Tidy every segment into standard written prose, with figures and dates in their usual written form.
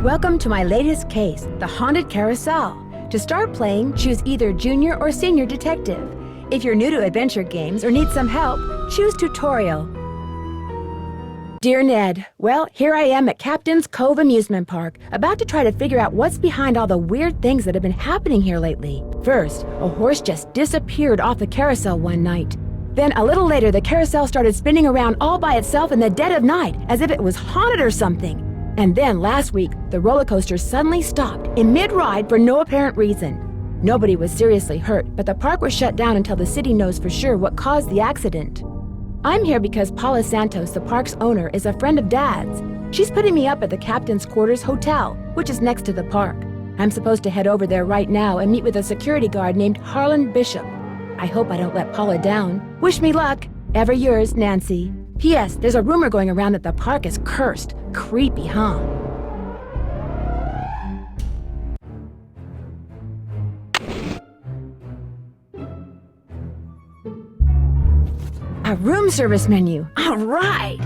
Welcome to my latest case, the Haunted Carousel. To start playing, choose either Junior or Senior Detective. If you're new to adventure games or need some help, choose Tutorial. Dear Ned, well, here I am at Captain's Cove Amusement Park, about to try to figure out what's behind all the weird things that have been happening here lately. First, a horse just disappeared off the carousel one night. Then, a little later, the carousel started spinning around all by itself in the dead of night, as if it was haunted or something. And then, last week, the roller coaster suddenly stopped in mid-ride for no apparent reason. Nobody was seriously hurt, but the park was shut down until the city knows for sure what caused the accident. I'm here because Paula Santos, the park's owner, is a friend of Dad's. She's putting me up at the Captain's Quarters Hotel, which is next to the park. I'm supposed to head over there right now and meet with a security guard named Harlan Bishop. I hope I don't let Paula down. Wish me luck. Ever yours, Nancy. P.S. There's a rumor going around that the park is cursed. Creepy, huh? A room service menu. All right!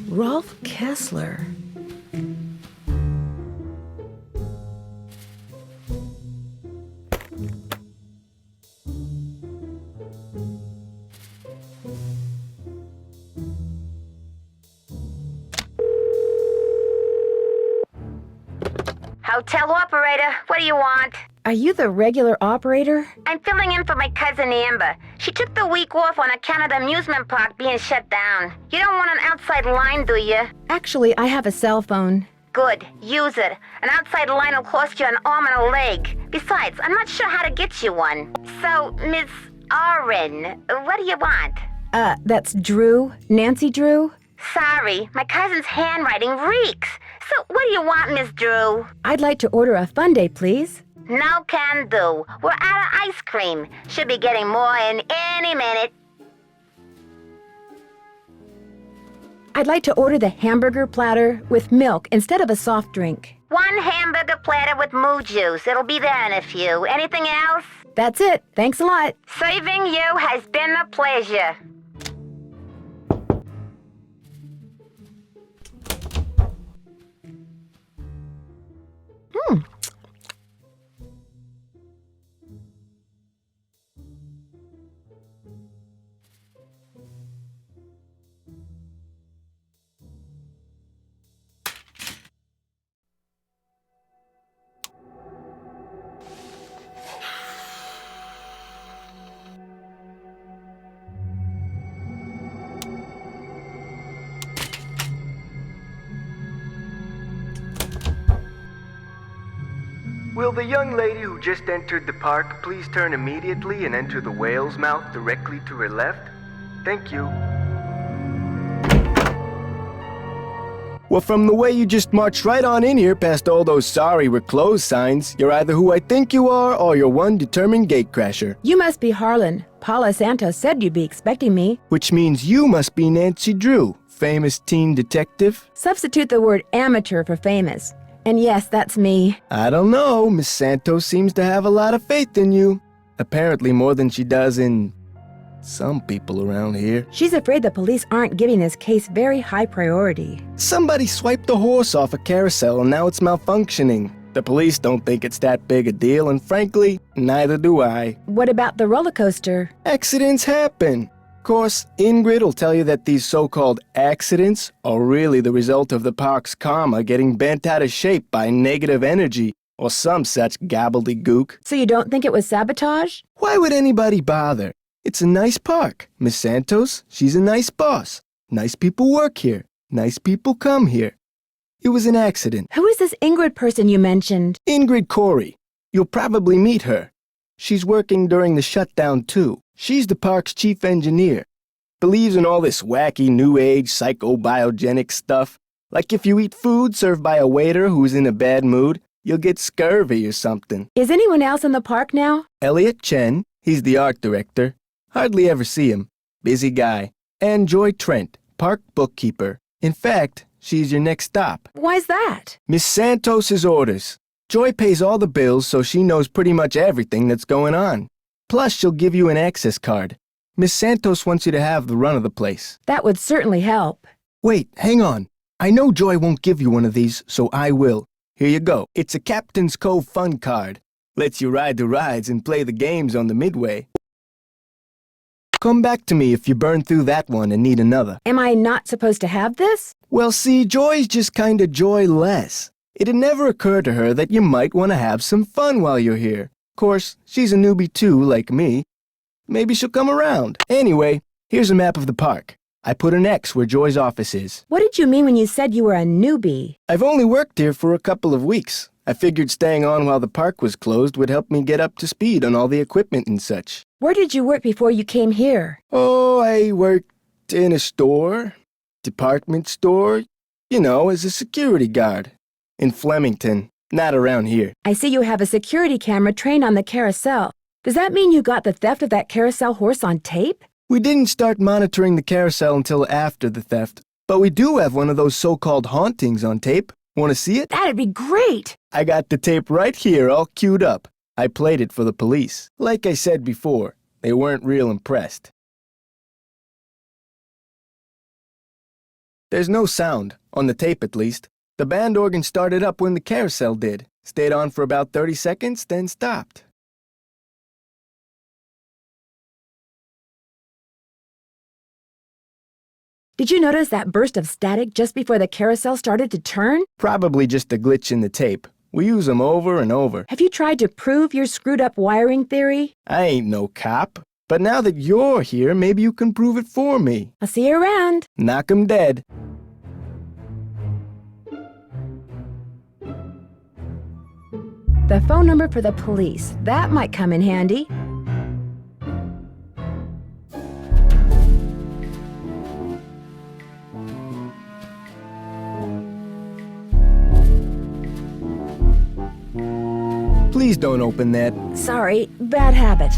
Rolf Kessler. Hotel operator, what do you want? Are you the regular operator? I'm filling in for my cousin Amber. She took the week off on account of the amusement park being shut down. You don't want an outside line, do you? Actually, I have a cell phone. Good, use it. An outside line will cost you an arm and a leg. Besides, I'm not sure how to get you one. So, Miss Oren, what do you want? That's Drew? Nancy Drew? Sorry, my cousin's handwriting reeks. So, what do you want, Miss Drew? I'd like to order a sundae, please. No can do. We're out of ice cream. Should be getting more in any minute. I'd like to order the hamburger platter with milk instead of a soft drink. One hamburger platter with moo juice. It'll be there in a few. Anything else? That's it. Thanks a lot. Serving you has been a pleasure. Will the young lady who just entered the park please turn immediately and enter the whale's mouth directly to her left? Thank you. Well, from the way you just marched right on in here past all those sorry we're closed signs, you're either who I think you are or you're one determined gatecrasher. You must be Harlan. Paula Santos said you'd be expecting me. Which means you must be Nancy Drew, famous teen detective. Substitute the word amateur for famous. And yes, that's me. I don't know. Miss Santos seems to have a lot of faith in you. Apparently more than she does in some people around here. She's afraid the police aren't giving this case very high priority. Somebody swiped a horse off a carousel and now it's malfunctioning. The police don't think it's that big a deal, and frankly, neither do I. What about the roller coaster? Accidents happen. Of course, Ingrid will tell you that these so-called accidents are really the result of the park's karma getting bent out of shape by negative energy or some such gobbledygook. So you don't think it was sabotage? Why would anybody bother? It's a nice park. Miss Santos, she's a nice boss. Nice people work here. Nice people come here. It was an accident. Who is this Ingrid person you mentioned? Ingrid Corey. You'll probably meet her. She's working during the shutdown, too. She's the park's chief engineer. Believes in all this wacky new age psychobiogenic stuff. Like if you eat food served by a waiter who's in a bad mood, you'll get scurvy or something. Is anyone else in the park now? Elliot Chen, he's the art director. Hardly ever see him. Busy guy. And Joy Trent, park bookkeeper. In fact, she's your next stop. Why's that? Miss Santos's orders. Joy pays all the bills, so she knows pretty much everything that's going on. Plus, she'll give you an access card. Miss Santos wants you to have the run of the place. That would certainly help. Wait, hang on. I know Joy won't give you one of these, so I will. Here you go. It's a Captain's Cove fun card. Lets you ride the rides and play the games on the midway. Come back to me if you burn through that one and need another. Am I not supposed to have this? Well, see, Joy's just kinda joyless. It'd never occur to her that you might want to have some fun while you're here. Course, she's a newbie too, like me. Maybe she'll come around. Anyway, here's a map of the park. I put an X where Joy's office is. What did you mean when you said you were a newbie? I've only worked here for a couple of weeks. I figured staying on while the park was closed would help me get up to speed on all the equipment and such. Where did you work before you came here? Oh, I worked in a store, department store, you know, as a security guard. In Flemington, not around here. I see you have a security camera trained on the carousel. Does that mean you got the theft of that carousel horse on tape? We didn't start monitoring the carousel until after the theft, but we do have one of those so-called hauntings on tape. Want to see it? That'd be great! I got the tape right here, all queued up. I played it for the police. Like I said before, they weren't real impressed. There's no sound, on the tape at least. The band organ started up when the carousel did. Stayed on for about 30 seconds, then stopped. Did you notice that burst of static just before the carousel started to turn? Probably just a glitch in the tape. We use them over and over. Have you tried to prove your screwed-up wiring theory? I ain't no cop. But now that you're here, maybe you can prove it for me. I'll see you around. Knock 'em dead. The phone number for the police. That might come in handy. Please don't open that. Sorry, bad habit.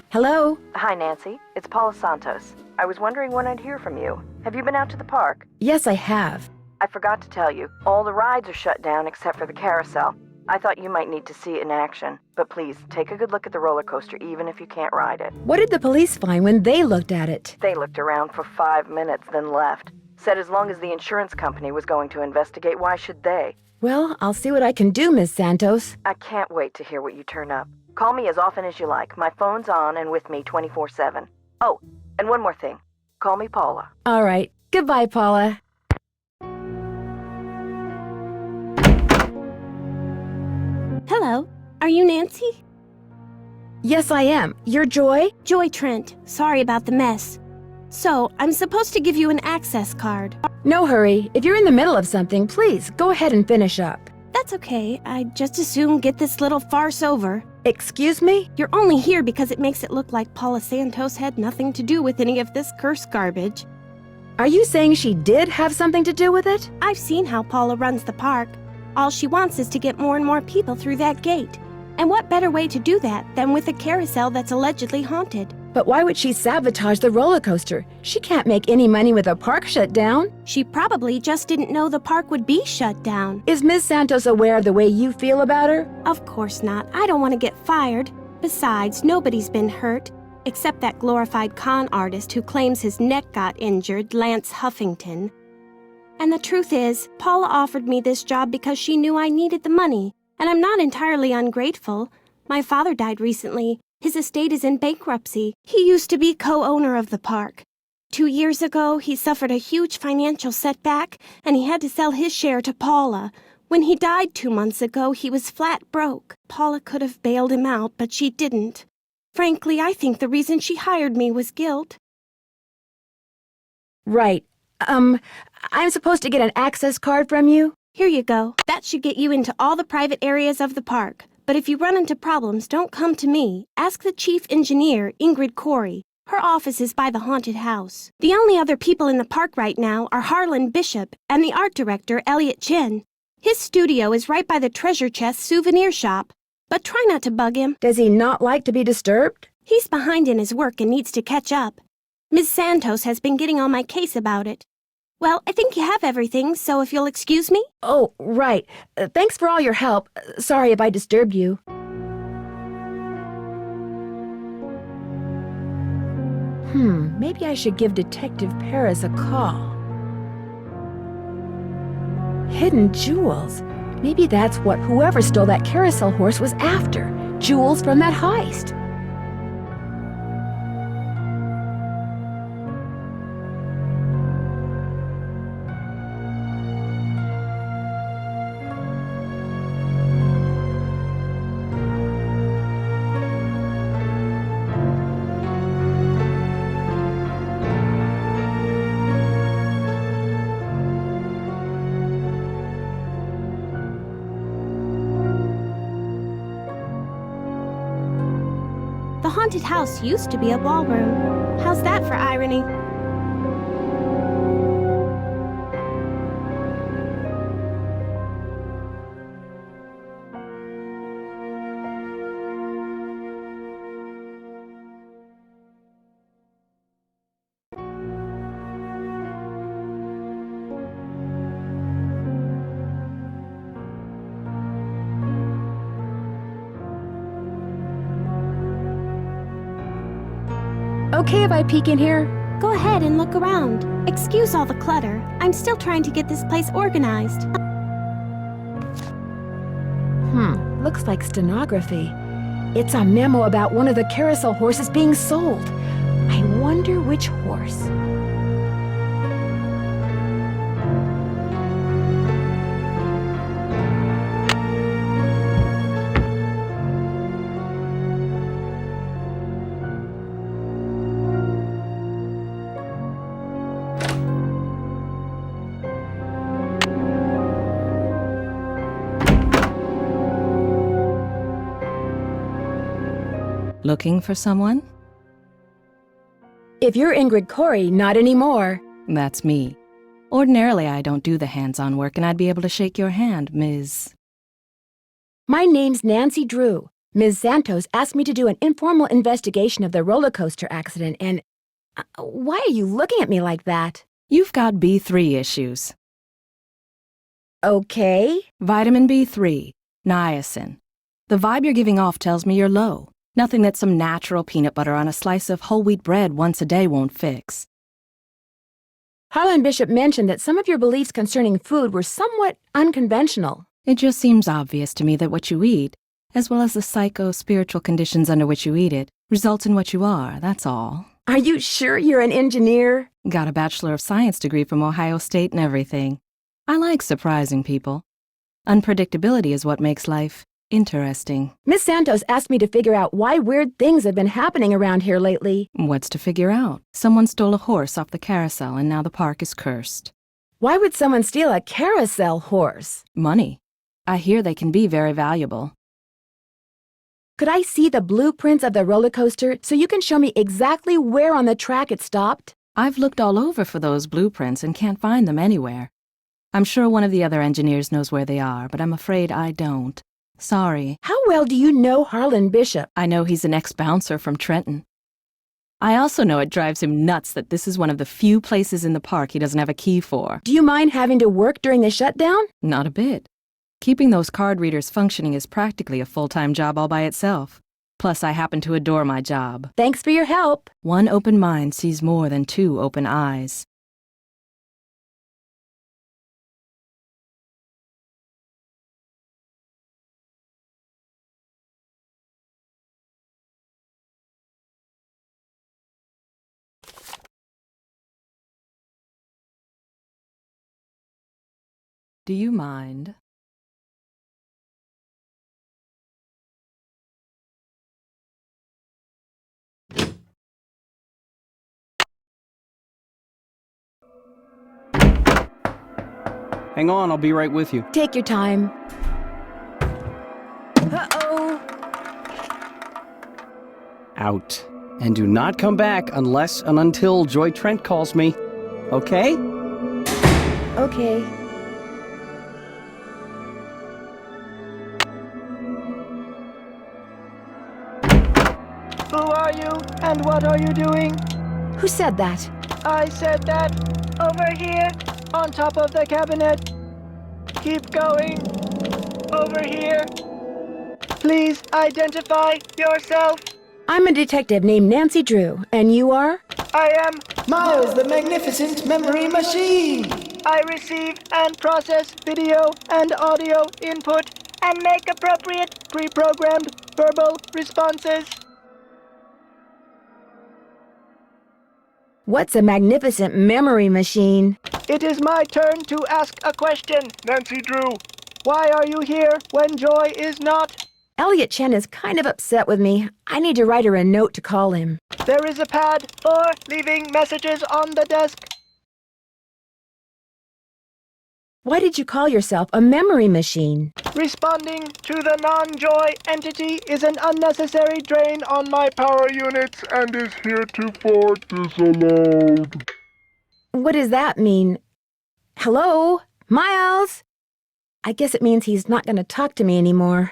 Hello? Hi, Nancy. It's Paula Santos. I was wondering when I'd hear from you. Have you been out to the park? Yes, I have. I forgot to tell you. All the rides are shut down except for the carousel. I thought you might need to see it in action. But please, take a good look at the roller coaster even if you can't ride it. What did the police find when they looked at it? They looked around for 5 minutes, then left. Said as long as the insurance company was going to investigate, why should they? Well, I'll see what I can do, Miss Santos. I can't wait to hear what you turn up. Call me as often as you like. My phone's on and with me 24/7. Oh, and one more thing. Call me Paula. All right. Goodbye, Paula. Hello, are you Nancy? Yes, I am. You're Joy? Joy Trent. Sorry about the mess. So, I'm supposed to give you an access card. No hurry. If you're in the middle of something, please go ahead and finish up. That's okay. I'd just as soon get this little farce over. Excuse me? You're only here because it makes it look like Paula Santos had nothing to do with any of this cursed garbage. Are you saying she did have something to do with it? I've seen how Paula runs the park. All she wants is to get more and more people through that gate. And what better way to do that than with a carousel that's allegedly haunted? But why would she sabotage the roller coaster? She can't make any money with a park shut down. She probably just didn't know the park would be shut down. Is Miss Santos aware of the way you feel about her? Of course not. I don't want to get fired. Besides, nobody's been hurt, except that glorified con artist who claims his neck got injured, Lance Huffington. And the truth is, Paula offered me this job because she knew I needed the money, and I'm not entirely ungrateful. My father died recently. His estate is in bankruptcy. He used to be co-owner of the park. 2 years ago, he suffered a huge financial setback, and he had to sell his share to Paula. When he died 2 months ago, he was flat broke. Paula could have bailed him out, but she didn't. Frankly, I think the reason she hired me was guilt. Right. I'm supposed to get an access card from you? Here you go. That should get you into all the private areas of the park. But if you run into problems, don't come to me. Ask the chief engineer, Ingrid Corey. Her office is by the haunted house. The only other people in the park right now are Harlan Bishop and the art director, Elliot Chin. His studio is right by the treasure chest souvenir shop. But try not to bug him. Does he not like to be disturbed? He's behind in his work and needs to catch up. Ms. Santos has been getting on my case about it. Well, I think you have everything, so if you'll excuse me. Oh, right. Thanks for all your help. Sorry if I disturbed you. Maybe I should give Detective Paris a call. Hidden jewels. Maybe that's what whoever stole that carousel horse was after. Jewels from that heist. The haunted house used to be a ballroom. How's that for irony? Okay if I peek in here? Go ahead and look around. Excuse all the clutter. I'm still trying to get this place organized. Looks like stenography. It's a memo about one of the carousel horses being sold. I wonder which horse. Looking for someone? If you're Ingrid Corey, not anymore. That's me. Ordinarily, I don't do the hands-on work, and I'd be able to shake your hand, Ms. My name's Nancy Drew. Ms. Santos asked me to do an informal investigation of the roller coaster accident, and... why are you looking at me like that? You've got B3 issues. Okay. Vitamin B3, niacin. The vibe you're giving off tells me you're low. Nothing that some natural peanut butter on a slice of whole wheat bread once a day won't fix. Harlan Bishop mentioned that some of your beliefs concerning food were somewhat unconventional. It just seems obvious to me that what you eat, as well as the psycho-spiritual conditions under which you eat it, results in what you are, that's all. Are you sure you're an engineer? Got a Bachelor of Science degree from Ohio State and everything. I like surprising people. Unpredictability is what makes life interesting. Miss Santos asked me to figure out why weird things have been happening around here lately. What's to figure out? Someone stole a horse off the carousel and now the park is cursed. Why would someone steal a carousel horse? Money. I hear they can be very valuable. Could I see the blueprints of the roller coaster so you can show me exactly where on the track it stopped? I've looked all over for those blueprints and can't find them anywhere. I'm sure one of the other engineers knows where they are, but I'm afraid I don't. Sorry. How well do you know Harlan Bishop? I know he's an ex-bouncer from Trenton. I also know it drives him nuts that this is one of the few places in the park he doesn't have a key for. Do you mind having to work during the shutdown? Not a bit. Keeping those card readers functioning is practically a full-time job all by itself. Plus, I happen to adore my job. Thanks for your help. One open mind sees more than two open eyes. Do you mind? Hang on, I'll be right with you. Take your time. Uh-oh. Out. And do not come back unless and until Joy Trent calls me. Okay? Okay. Who are you, and what are you doing? Who said that? I said that. Over here, on top of the cabinet. Keep going. Over here. Please identify yourself. I'm a detective named Nancy Drew, and you are? I am. Miles, the magnificent memory machine! I receive and process video and audio input and make appropriate pre-programmed verbal responses. What's a magnificent memory machine? It is my turn to ask a question, Nancy Drew. Why are you here when Joy is not? Elliot Chen is kind of upset with me. I need to write her a note to call him. There is a pad for leaving messages on the desk. Why did you call yourself a memory machine? Responding to the non-Joy entity is an unnecessary drain on my power units and is heretofore disallowed. What does that mean? Hello? Miles? I guess it means he's not going to talk to me anymore.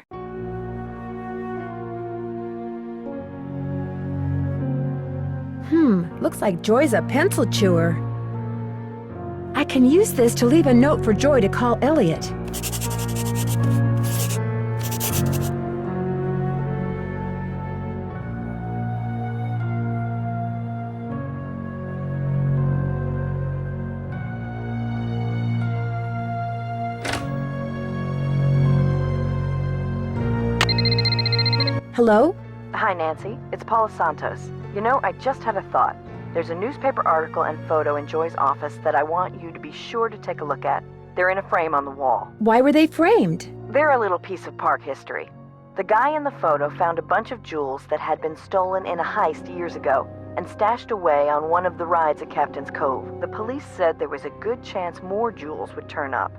Looks like Joy's a pencil chewer. I can use this to leave a note for Joy to call Elliot. Hello? Hi, Nancy. It's Paula Santos. You know, I just had a thought. There's a newspaper article and photo in Joy's office that I want you to be sure to take a look at. They're in a frame on the wall. Why were they framed? They're a little piece of park history. The guy in the photo found a bunch of jewels that had been stolen in a heist years ago and stashed away on one of the rides at Captain's Cove. The police said there was a good chance more jewels would turn up.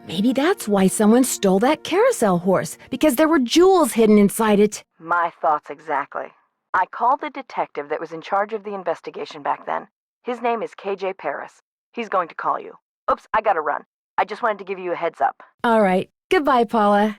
Maybe that's why someone stole that carousel horse, because there were jewels hidden inside it. My thoughts exactly. I called the detective that was in charge of the investigation back then. His name is KJ Paris. He's going to call you. Oops, I gotta run. I just wanted to give you a heads up. All right. Goodbye, Paula.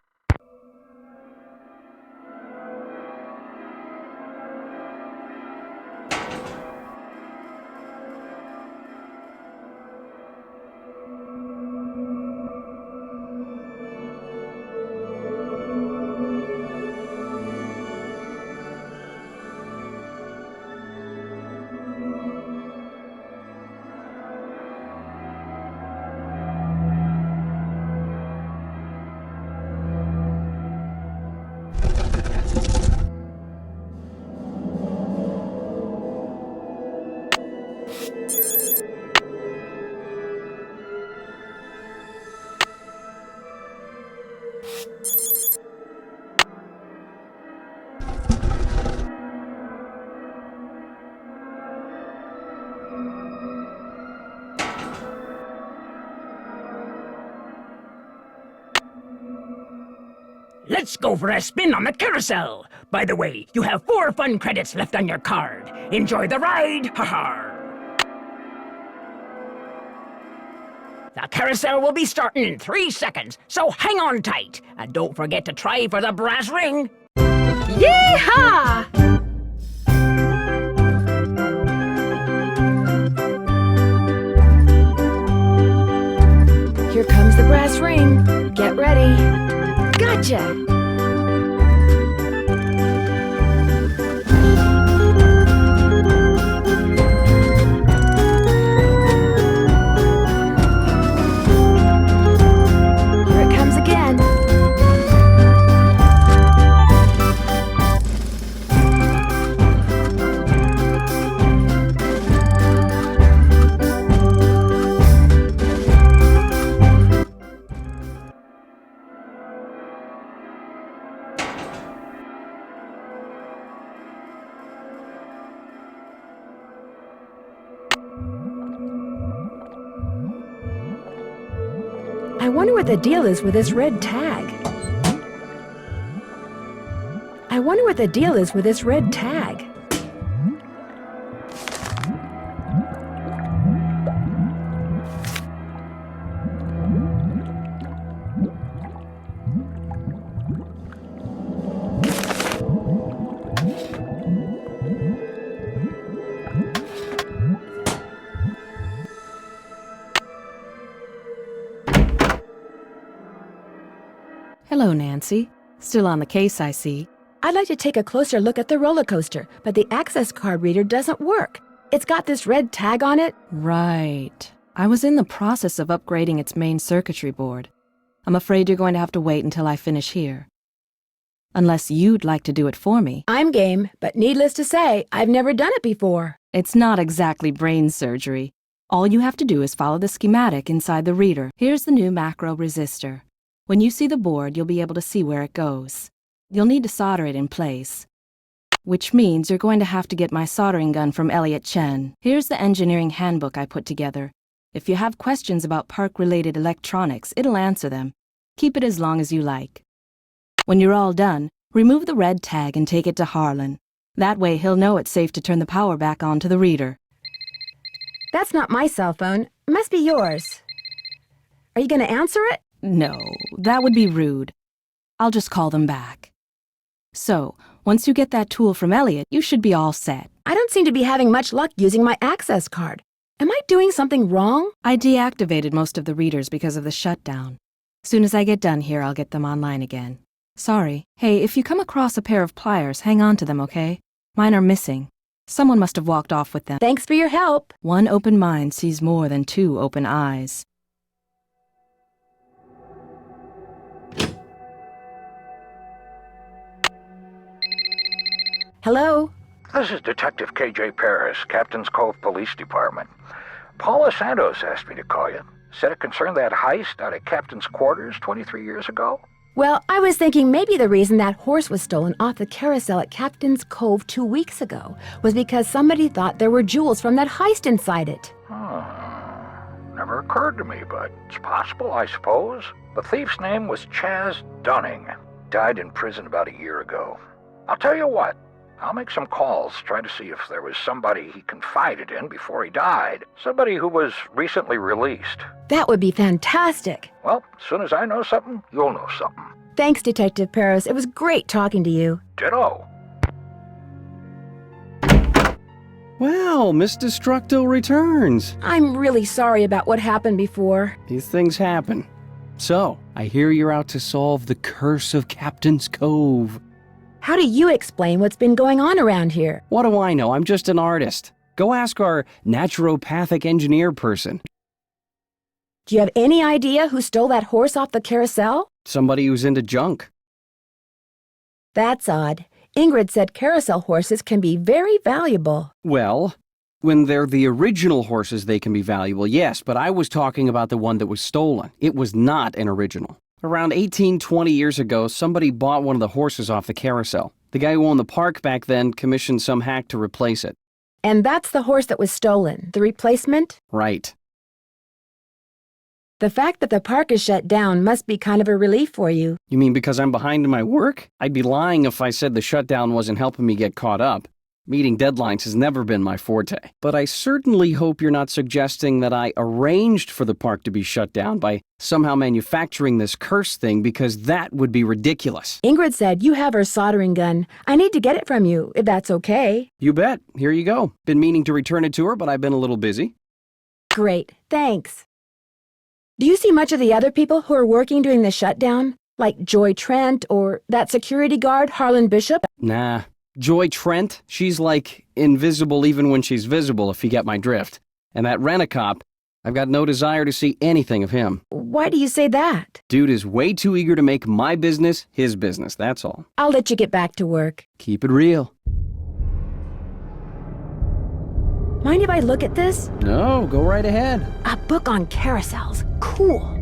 Let's go for a spin on the carousel. By the way, you have 4 fun credits left on your card. Enjoy the ride, ha-ha. The carousel will be starting in 3 seconds, so hang on tight. And don't forget to try for the brass ring. Yeehaw! Here comes the brass ring. Get ready. Gotcha! Here it comes again. I wonder what the deal is with this red tag. I wonder what the deal is with this red tag. Hello, Nancy. Still on the case, I see. I'd like to take a closer look at the roller coaster, but the access card reader doesn't work. It's got this red tag on it. Right. I was in the process of upgrading its main circuitry board. I'm afraid you're going to have to wait until I finish here. Unless you'd like to do it for me. I'm game, but needless to say, I've never done it before. It's not exactly brain surgery. All you have to do is follow the schematic inside the reader. Here's the new macro resistor. When you see the board, you'll be able to see where it goes. You'll need to solder it in place, which means you're going to have to get my soldering gun from Elliot Chen. Here's the engineering handbook I put together. If you have questions about park-related electronics, it'll answer them. Keep it as long as you like. When you're all done, remove the red tag and take it to Harlan. That way he'll know it's safe to turn the power back on to the reader. That's not my cell phone. It must be yours. Are you going to answer it? No, that would be rude. I'll just call them back. So, once you get that tool from Elliot, you should be all set. I don't seem to be having much luck using my access card. Am I doing something wrong? I deactivated most of the readers because of the shutdown. Soon as I get done here, I'll get them online again. Sorry. Hey, if you come across a pair of pliers, hang on to them, okay? Mine are missing. Someone must have walked off with them. Thanks for your help. One open mind sees more than two open eyes. Hello? This is Detective K.J. Paris, Captain's Cove Police Department. Paula Santos asked me to call you. Said it concerned that heist out at Captain's quarters 23 years ago. Well, I was thinking maybe the reason that horse was stolen off the carousel at Captain's Cove 2 weeks ago was because somebody thought there were jewels from that heist inside it. Never occurred to me, but it's possible, I suppose. The thief's name was Chaz Dunning. Died in prison about a year ago. I'll tell you what. I'll make some calls, try to see if there was somebody he confided in before he died. Somebody who was recently released. That would be fantastic. Well, as soon as I know something, you'll know something. Thanks, Detective Paris. It was great talking to you. Ditto. Well, Miss Destructo returns. I'm really sorry about what happened before. These things happen. So, I hear you're out to solve the curse of Captain's Cove. How do you explain what's been going on around here? What do I know? I'm just an artist. Go ask our naturopathic engineer person. Do you have any idea who stole that horse off the carousel? Somebody who's into junk. That's odd. Ingrid said carousel horses can be very valuable. Well, when they're the original horses, they can be valuable, yes, but I was talking about the one that was stolen. It was not an original. Around 20 years ago, somebody bought one of the horses off the carousel. The guy who owned the park back then commissioned some hack to replace it. And that's the horse that was stolen, the replacement? Right. The fact that the park is shut down must be kind of a relief for you. You mean because I'm behind in my work? I'd be lying if I said the shutdown wasn't helping me get caught up. Meeting deadlines has never been my forte. But I certainly hope you're not suggesting that I arranged for the park to be shut down by somehow manufacturing this curse thing, because that would be ridiculous. Ingrid said you have her soldering gun. I need to get it from you, if that's okay. You bet. Here you go. Been meaning to return it to her, but I've been a little busy. Great, thanks. Do you see much of the other people who are working during the shutdown? Like Joy Trent or that security guard, Harlan Bishop? Nah. Joy Trent, she's like invisible even when she's visible, if you get my drift. And that rent-a-cop, I've got no desire to see anything of him. Why do you say that? Dude is way too eager to make my business his business, that's all. I'll let you get back to work. Keep it real. Mind if I look at this? No, go right ahead. A book on carousels. Cool.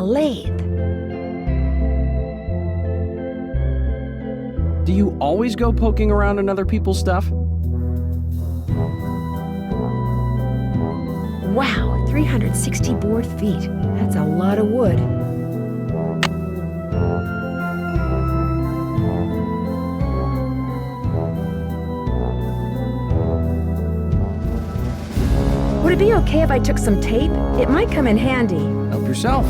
lathe. Do you always go poking around in other people's stuff? Wow, 360 board feet. That's a lot of wood. Would it be okay if I took some tape? It might come in handy. Help yourself.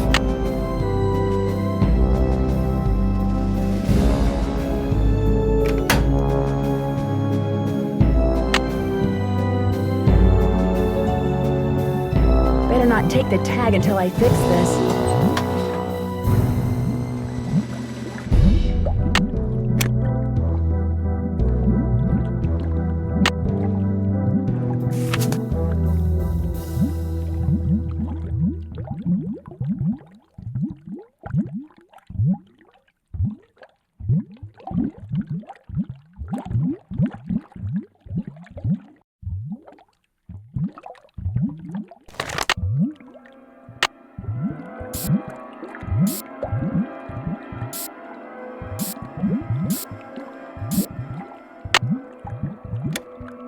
Better not take the tag until I fix this.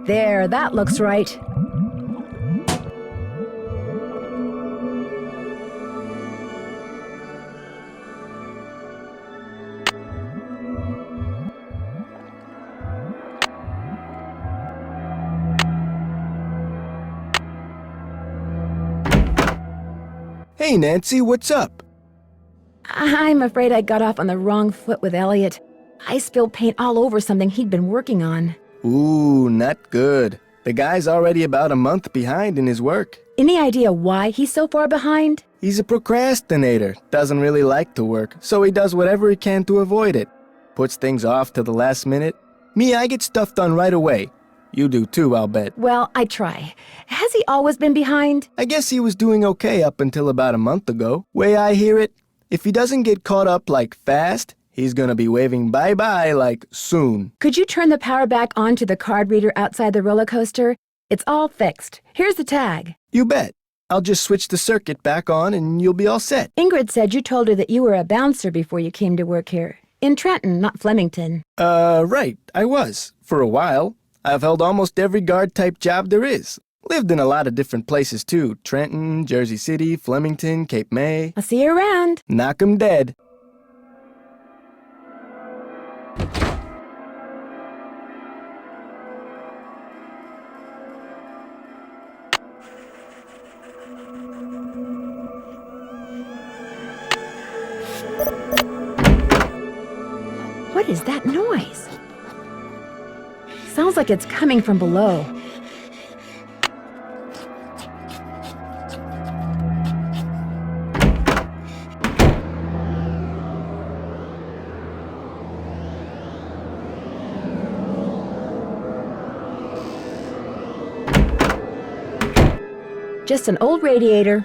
There, that looks right. Hey, Nancy, what's up? I'm afraid I got off on the wrong foot with Elliot. I spilled paint all over something he'd been working on. Ooh, not good. The guy's already about a month behind in his work. Any idea why he's so far behind? He's a procrastinator, doesn't really like to work, so he does whatever he can to avoid it. Puts things off to the last minute. Me, I get stuff done right away. You do too, I'll bet. Well, I try. Has he always been behind? I guess he was doing okay up until about a month ago. Way I hear it, if he doesn't get caught up like fast, he's gonna be waving bye-bye like soon. Could you turn the power back on to the card reader outside the roller coaster? It's all fixed. Here's the tag. You bet. I'll just switch the circuit back on and you'll be all set. Ingrid said you told her that you were a bouncer before you came to work here. In Trenton, not Flemington. Right. I was. For a while. I've held almost every guard-type job there is. Lived in a lot of different places, too. Trenton, Jersey City, Flemington, Cape May. I'll see you around. Knock 'em dead. What is that noise? Sounds like it's coming from below. Just an old radiator.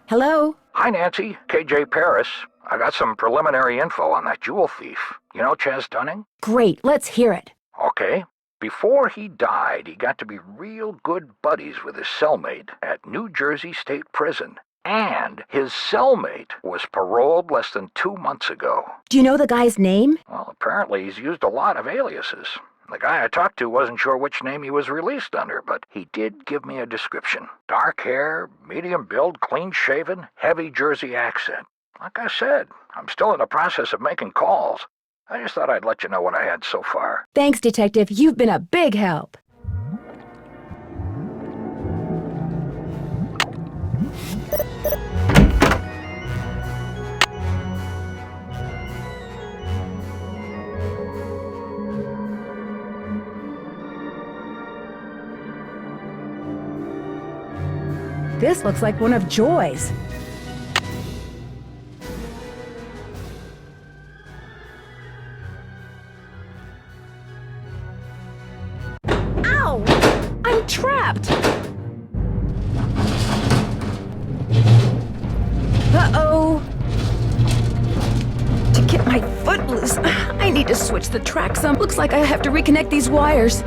Hello? Hi, Nancy. KJ Paris. I got some preliminary info on that jewel thief. You know Chaz Dunning? Great, let's hear it. Okay. Before he died, he got to be real good buddies with his cellmate at New Jersey State Prison. And his cellmate was paroled less than 2 months ago. Do you know the guy's name? Well, apparently he's used a lot of aliases. The guy I talked to wasn't sure which name he was released under, but he did give me a description. Dark hair, medium build, clean-shaven, heavy Jersey accent. Like I said, I'm still in the process of making calls. I just thought I'd let you know what I had so far. Thanks, Detective. You've been a big help. This looks like one of Joy's. Ow! I'm trapped! Uh-oh! get my foot loose. I need to switch the track some. Looks like I have to reconnect these wires.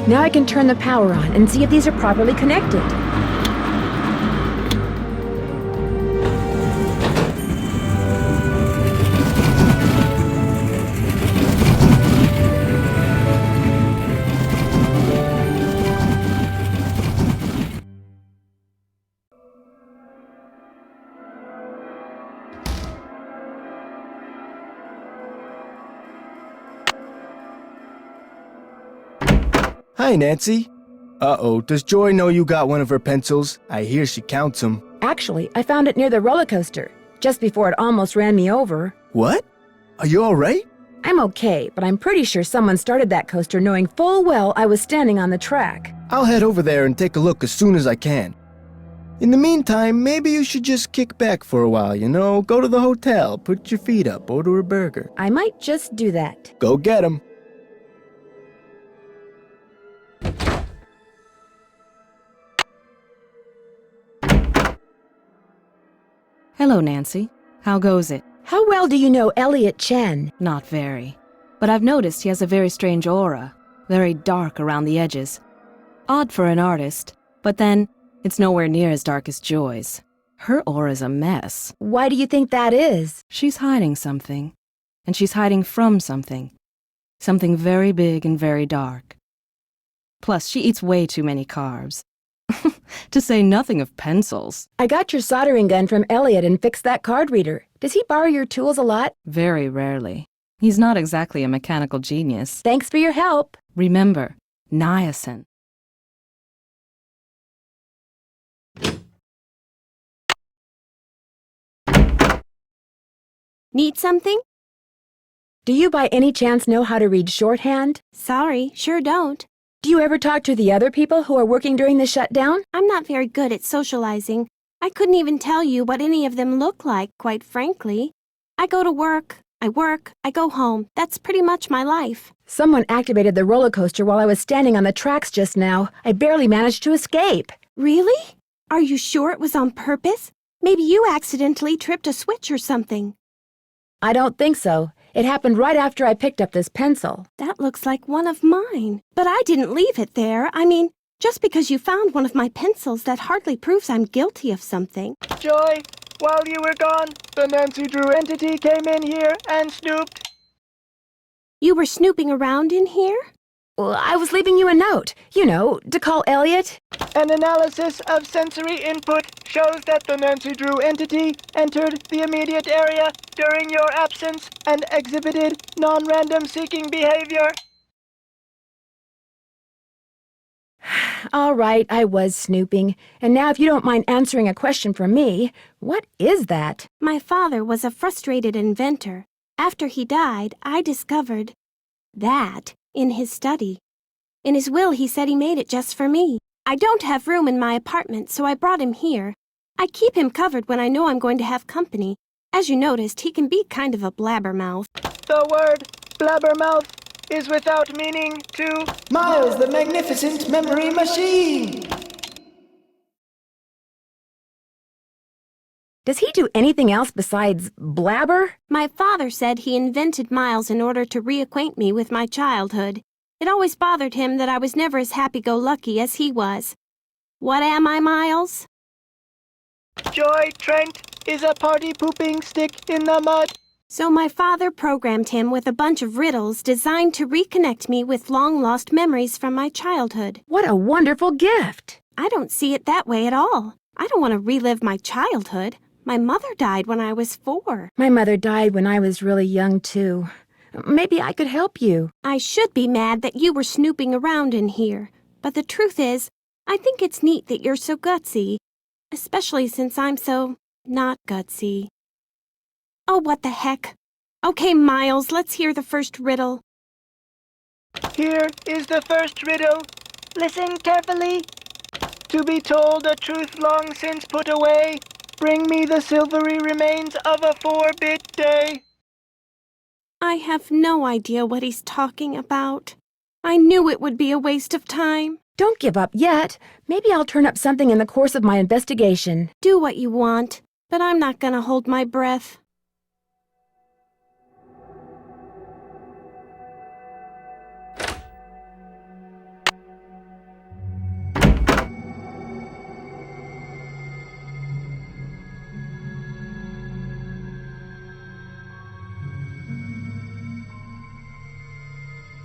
Now I can turn the power on and see if these are properly connected. Hi, Nancy. Uh-oh, does Joy know you got one of her pencils? I hear she counts them. Actually, I found it near the roller coaster, just before it almost ran me over. What? Are you all right? I'm okay, but I'm pretty sure someone started that coaster knowing full well I was standing on the track. I'll head over there and take a look as soon as I can. In the meantime, maybe you should just kick back for a while, you know? Go to the hotel, put your feet up, order a burger. I might just do that. Go get 'em. Hello, Nancy. How goes it? How well do you know Elliot Chen? Not very. But I've noticed he has a very strange aura, very dark around the edges. Odd for an artist, but then it's nowhere near as dark as Joy's. Her aura's a mess. Why do you think that is? She's hiding something, and she's hiding from something. Something very big and very dark. Plus, she eats way too many carbs. To say nothing of pencils. I got your soldering gun from Elliot and fixed that card reader. Does he borrow your tools a lot? Very rarely. He's not exactly a mechanical genius. Thanks for your help. Remember, niacin. Need something? Do you by any chance know how to read shorthand? Sorry, sure don't. Do you ever talk to the other people who are working during the shutdown? I'm not very good at socializing. I couldn't even tell you what any of them look like, quite frankly. I go to work, I go home. That's pretty much my life. Someone activated the roller coaster while I was standing on the tracks just now. I barely managed to escape. Really? Are you sure it was on purpose? Maybe you accidentally tripped a switch or something. I don't think so. It happened right after I picked up this pencil. That looks like one of mine. But I didn't leave it there. I mean, just because you found one of my pencils, that hardly proves I'm guilty of something. Joy, while you were gone, the Nancy Drew entity came in here and snooped. You were snooping around in here? Well, I was leaving you a note, you know, to call Elliot. An analysis of sensory input shows that the Nancy Drew entity entered the immediate area during your absence and exhibited non-random seeking behavior. All right, I was snooping. And now if you don't mind answering a question for me, what is that? My father was a frustrated inventor. After he died, I discovered that in his study. In his will, he said he made it just for me. I don't have room in my apartment, so I brought him here. I keep him covered when I know I'm going to have company. As you noticed, he can be kind of a blabbermouth. The word blabbermouth is without meaning to Miles the Magnificent Memory Machine. Does he do anything else besides blabber? My father said he invented Miles in order to reacquaint me with my childhood. It always bothered him that I was never as happy-go-lucky as he was. What am I, Miles? Joy Trent is a party-pooping stick in the mud. So my father programmed him with a bunch of riddles designed to reconnect me with long-lost memories from my childhood. What a wonderful gift! I don't see it that way at all. I don't want to relive my childhood. My mother died when I was 4. My mother died when I was really young, too. Maybe I could help you. I should be mad that you were snooping around in here. But the truth is, I think it's neat that you're so gutsy. Especially since I'm so not gutsy. Oh, what the heck. Okay, Miles, let's hear the first riddle. Here is the first riddle. Listen carefully. To be told a truth long since put away, bring me the silvery remains of a 4-bit day. I have no idea what he's talking about. I knew it would be a waste of time. Don't give up yet. Maybe I'll turn up something in the course of my investigation. Do what you want, but I'm not gonna hold my breath.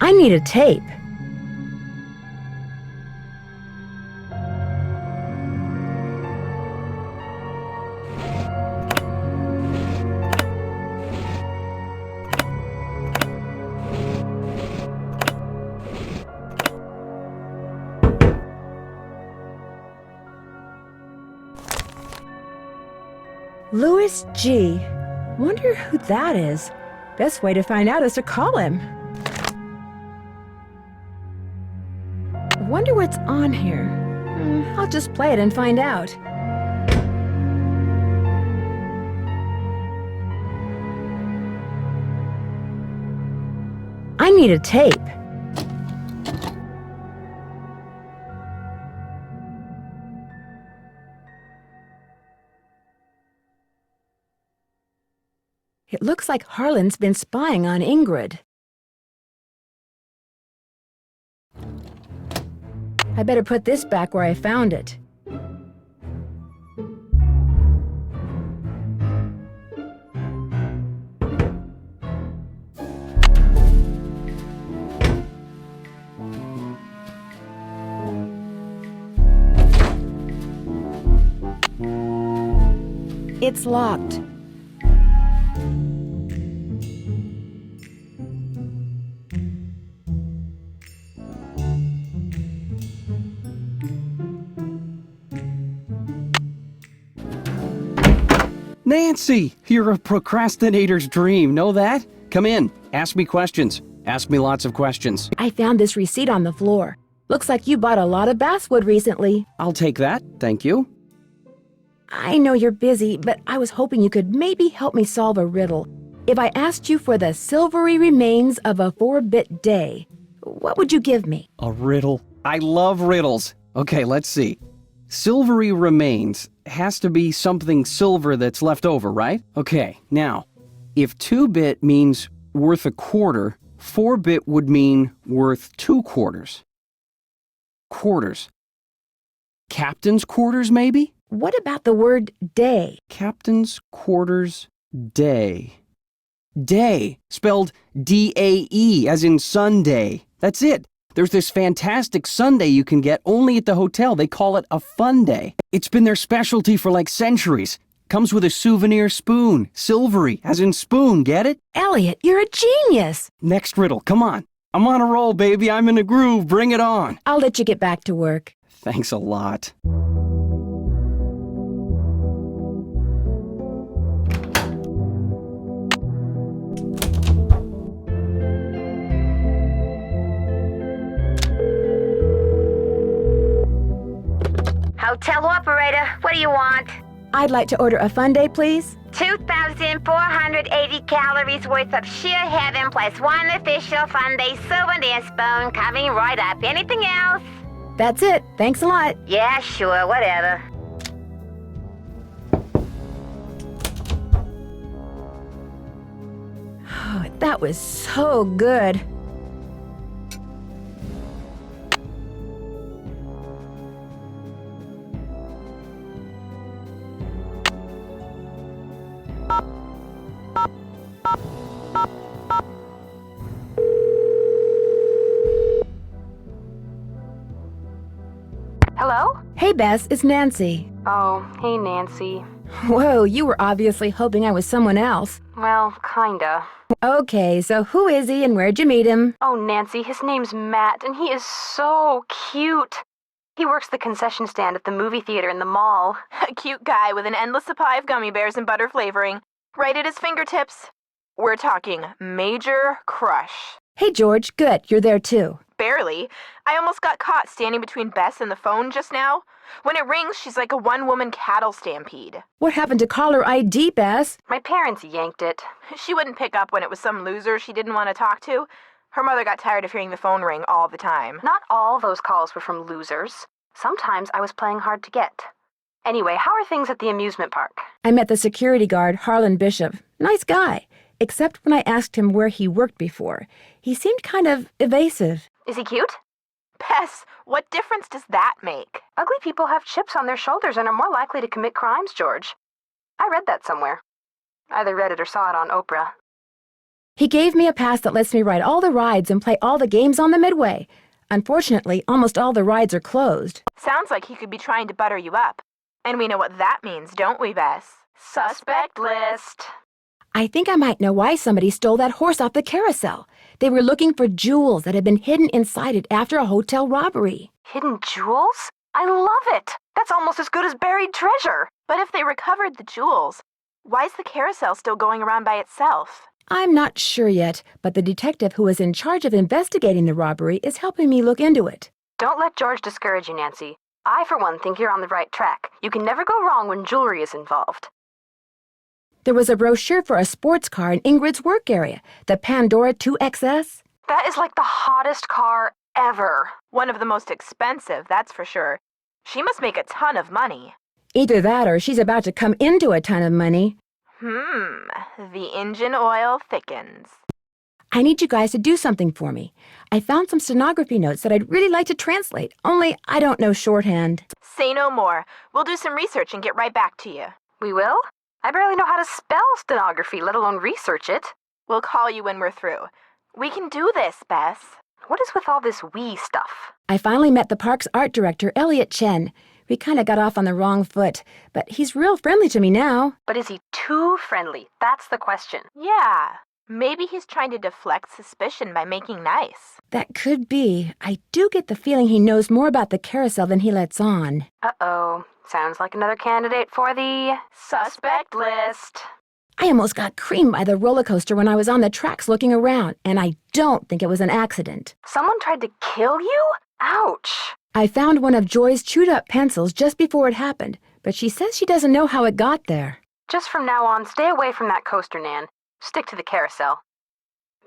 I need a tape. Louis G. Wonder who that is. Best way to find out is to call him. Wonder what's on here. I'll just play it and find out. I need a tape. It looks like Harlan's been spying on Ingrid. I better put this back where I found it. It's locked. Nancy, you're a procrastinator's dream. Know that? Come in. Ask me questions. Ask me lots of questions. I found this receipt on the floor. Looks like you bought a lot of basswood recently. I'll take that. Thank you. I know you're busy, but I was hoping you could maybe help me solve a riddle. If I asked you for the silvery remains of a 4-bit day, what would you give me? A riddle. I love riddles. Okay, let's see. Silvery remains has to be something silver that's left over, right? Okay, now, if 2-bit means worth a quarter, 4-bit would mean worth 2 quarters. Quarters. Captain's quarters, maybe? What about the word day? Captain's quarters day. Day, spelled D-A-E, as in Sunday. That's it. There's this fantastic sundae you can get only at the hotel. They call it a fun day. It's been their specialty for like centuries. Comes with a souvenir spoon. Silvery, as in spoon, get it? Elliot, you're a genius! Next riddle, come on. I'm on a roll, baby. I'm in a groove. Bring it on. I'll let you get back to work. Thanks a lot. Hotel operator, what do you want? I'd like to order a fun day, please. 2,480 calories worth of sheer heaven plus one official fun day souvenir spoon coming right up. Anything else? That's it. Thanks a lot. Yeah, sure, whatever. Oh, that was so good. Hello? Hey, Bess, it's Nancy. Oh, hey, Nancy. Whoa, you were obviously hoping I was someone else. Well, kinda. Okay, so who is he and where'd you meet him? Oh, Nancy, his name's Matt, and he is so cute. He works the concession stand at the movie theater in the mall. A cute guy with an endless supply of gummy bears and butter flavoring, right at his fingertips. We're talking major crush. Hey, George, good, you're there too. Barely. I almost got caught standing between Bess and the phone just now. When it rings, she's like a one-woman cattle stampede. What happened to caller ID, Bess? My parents yanked it. She wouldn't pick up when it was some loser she didn't want to talk to. Her mother got tired of hearing the phone ring all the time. Not all those calls were from losers. Sometimes I was playing hard to get. Anyway, how are things at the amusement park? I met the security guard, Harlan Bishop. Nice guy. Except when I asked him where he worked before. He seemed kind of evasive. Is he cute? Bess, what difference does that make? Ugly people have chips on their shoulders and are more likely to commit crimes, George. I read that somewhere. Either read it or saw it on Oprah. He gave me a pass that lets me ride all the rides and play all the games on the Midway. Unfortunately, almost all the rides are closed. Sounds like he could be trying to butter you up. And we know what that means, don't we, Bess? Suspect list. I think I might know why somebody stole that horse off the carousel. They were looking for jewels that had been hidden inside it after a hotel robbery. Hidden jewels? I love it! That's almost as good as buried treasure! But if they recovered the jewels, why is the carousel still going around by itself? I'm not sure yet, but the detective who is in charge of investigating the robbery is helping me look into it. Don't let George discourage you, Nancy. I, for one, think you're on the right track. You can never go wrong when jewelry is involved. There was a brochure for a sports car in Ingrid's work area, the Pandora 2XS. That is like the hottest car ever. One of the most expensive, that's for sure. She must make a ton of money. Either that or she's about to come into a ton of money. The engine oil thickens. I need you guys to do something for me. I found some stenography notes that I'd really like to translate, only I don't know shorthand. Say no more. We'll do some research and get right back to you. We will? I barely know how to spell stenography, let alone research it. We'll call you when we're through. We can do this, Bess. What is with all this we stuff? I finally met the park's art director, Elliot Chen. We kind of got off on the wrong foot, but he's real friendly to me now. But is he too friendly? That's the question. Yeah. Maybe he's trying to deflect suspicion by making nice. That could be. I do get the feeling he knows more about the carousel than he lets on. Uh-oh. Sounds like another candidate for the suspect list. I almost got creamed by the roller coaster when I was on the tracks looking around, and I don't think it was an accident. Someone tried to kill you? Ouch. I found one of Joy's chewed-up pencils just before it happened, but she says she doesn't know how it got there. Just from now on, stay away from that coaster, Nan. Stick to the carousel.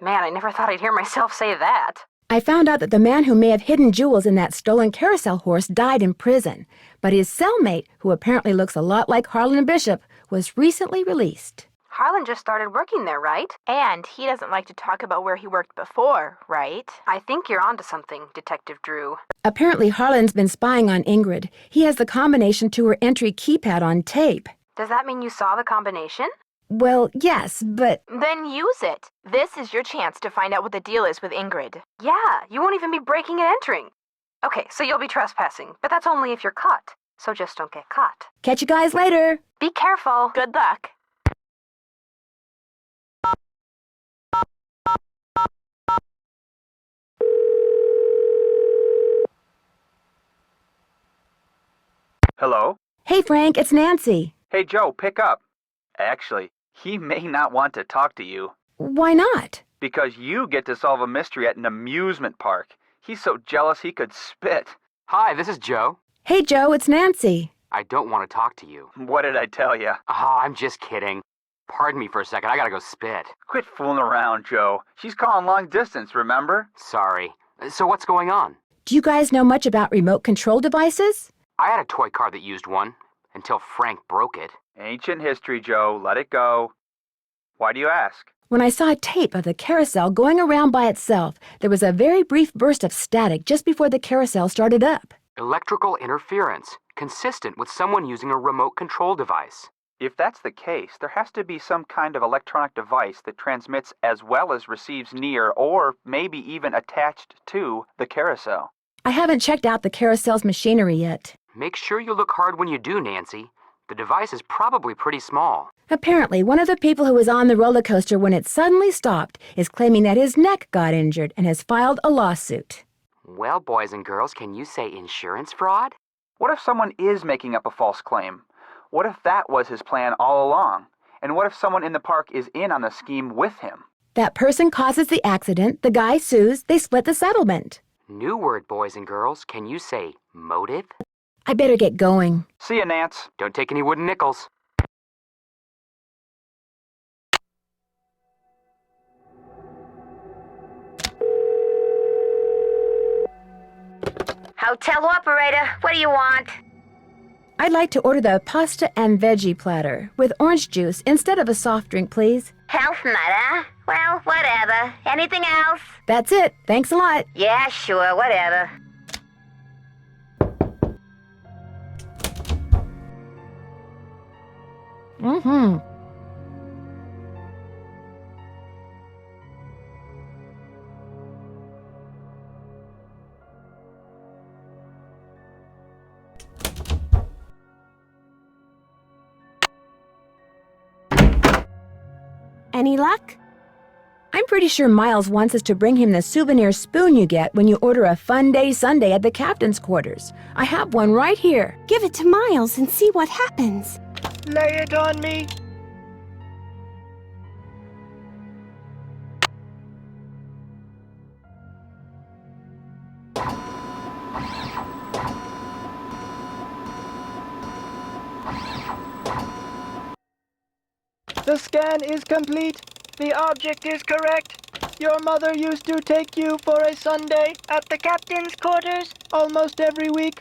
Man, I never thought I'd hear myself say that. I found out that the man who may have hidden jewels in that stolen carousel horse died in prison, but his cellmate, who apparently looks a lot like Harlan Bishop, was recently released. Harlan just started working there, right? And he doesn't like to talk about where he worked before, right? I think you're onto something, Detective Drew. Apparently Harlan's been spying on Ingrid. He has the combination to her entry keypad on tape. Does that mean you saw the combination? Well, yes, but... Then use it. This is your chance to find out what the deal is with Ingrid. Yeah, you won't even be breaking and entering. Okay, so you'll be trespassing, but that's only if you're caught. So just don't get caught. Catch you guys later. Be careful. Good luck. Hello? Hey, Frank, it's Nancy. Hey, Joe, pick up. Actually, he may not want to talk to you. Why not? Because you get to solve a mystery at an amusement park. He's so jealous he could spit. Hi, this is Joe. Hey, Joe, it's Nancy. I don't want to talk to you. What did I tell you? I'm just kidding. Pardon me for a second, I gotta go spit. Quit fooling around, Joe. She's calling long distance, remember? Sorry. So what's going on? Do you guys know much about remote control devices? I had a toy car that used one, until Frank broke it. Ancient history, Joe. Let it go. Why do you ask? When I saw a tape of the carousel going around by itself, there was a very brief burst of static just before the carousel started up. Electrical interference, consistent with someone using a remote control device. If that's the case, there has to be some kind of electronic device that transmits as well as receives near or maybe even attached to the carousel. I haven't checked out the carousel's machinery yet. Make sure you look hard when you do, Nancy. The device is probably pretty small. Apparently, one of the people who was on the roller coaster when it suddenly stopped is claiming that his neck got injured and has filed a lawsuit. Well, boys and girls, can you say insurance fraud? What if someone is making up a false claim? What if that was his plan all along? And what if someone in the park is in on the scheme with him? That person causes the accident, the guy sues, they split the settlement. New word, boys and girls. Can you say motive? I better get going. See ya, Nance. Don't take any wooden nickels. Hotel operator, what do you want? I'd like to order the pasta and veggie platter with orange juice instead of a soft drink, please. Health nut, huh? Well, whatever. Anything else? That's it. Thanks a lot. Yeah, sure, whatever. Mm-hmm. Any luck? I'm pretty sure Miles wants us to bring him the souvenir spoon you get when you order a Fun Day Sundae at the captain's quarters. I have one right here. Give it to Miles and see what happens. Lay it on me. The scan is complete. The object is correct. Your mother used to take you for a Sunday at the captain's quarters almost every week.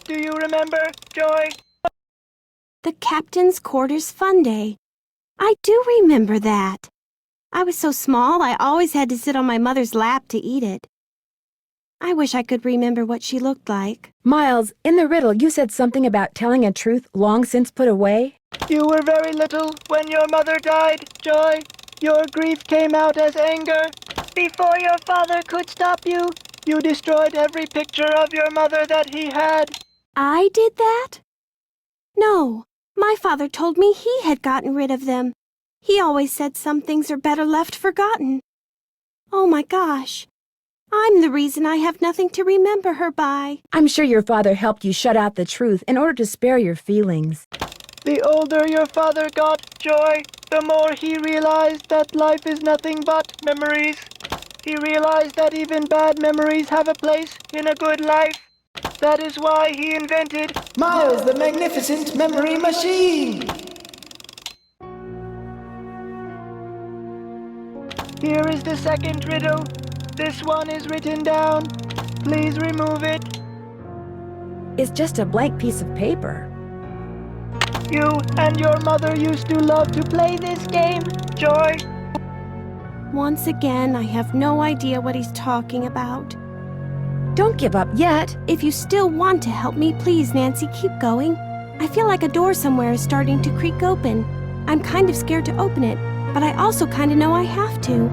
Do you remember, Joy? The captain's quarters fun day. I do remember that. I was so small, I always had to sit on my mother's lap to eat it. I wish I could remember what she looked like. Miles, in the riddle, you said something about telling a truth long since put away. You were very little when your mother died, Joy. Your grief came out as anger. Before your father could stop you, you destroyed every picture of your mother that he had. I did that? No, my father told me he had gotten rid of them. He always said some things are better left forgotten. Oh my gosh. I'm the reason I have nothing to remember her by. I'm sure your father helped you shut out the truth in order to spare your feelings. The older your father got, Joy, the more he realized that life is nothing but memories. He realized that even bad memories have a place in a good life. That is why he invented Miles the Magnificent Memory Machine. Here is the second riddle. This one is written down. Please remove it. It's just a blank piece of paper. You and your mother used to love to play this game, Joy. Once again, I have no idea what he's talking about. Don't give up yet. If you still want to help me, please, Nancy, keep going. I feel like a door somewhere is starting to creak open. I'm kind of scared to open it, but I also kind of know I have to.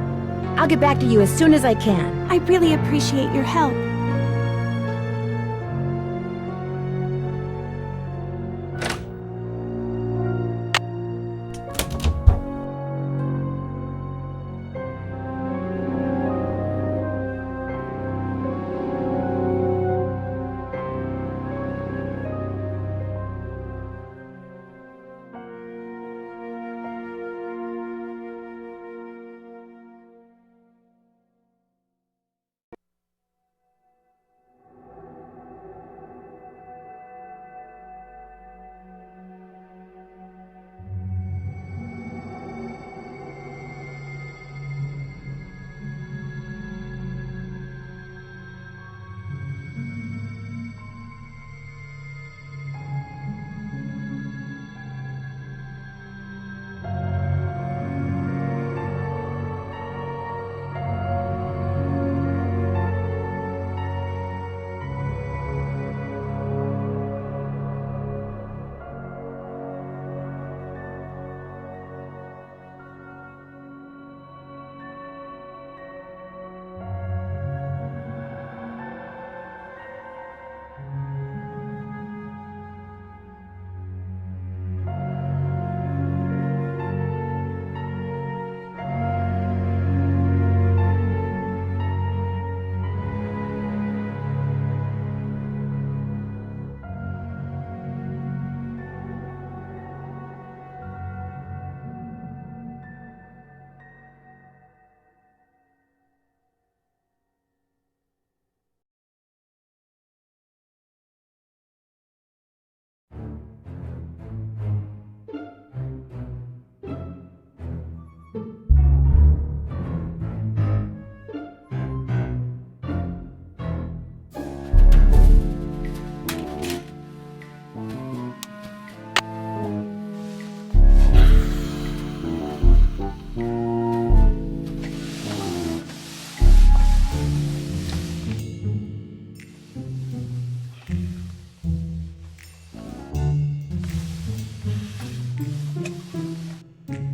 I'll get back to you as soon as I can. I really appreciate your help.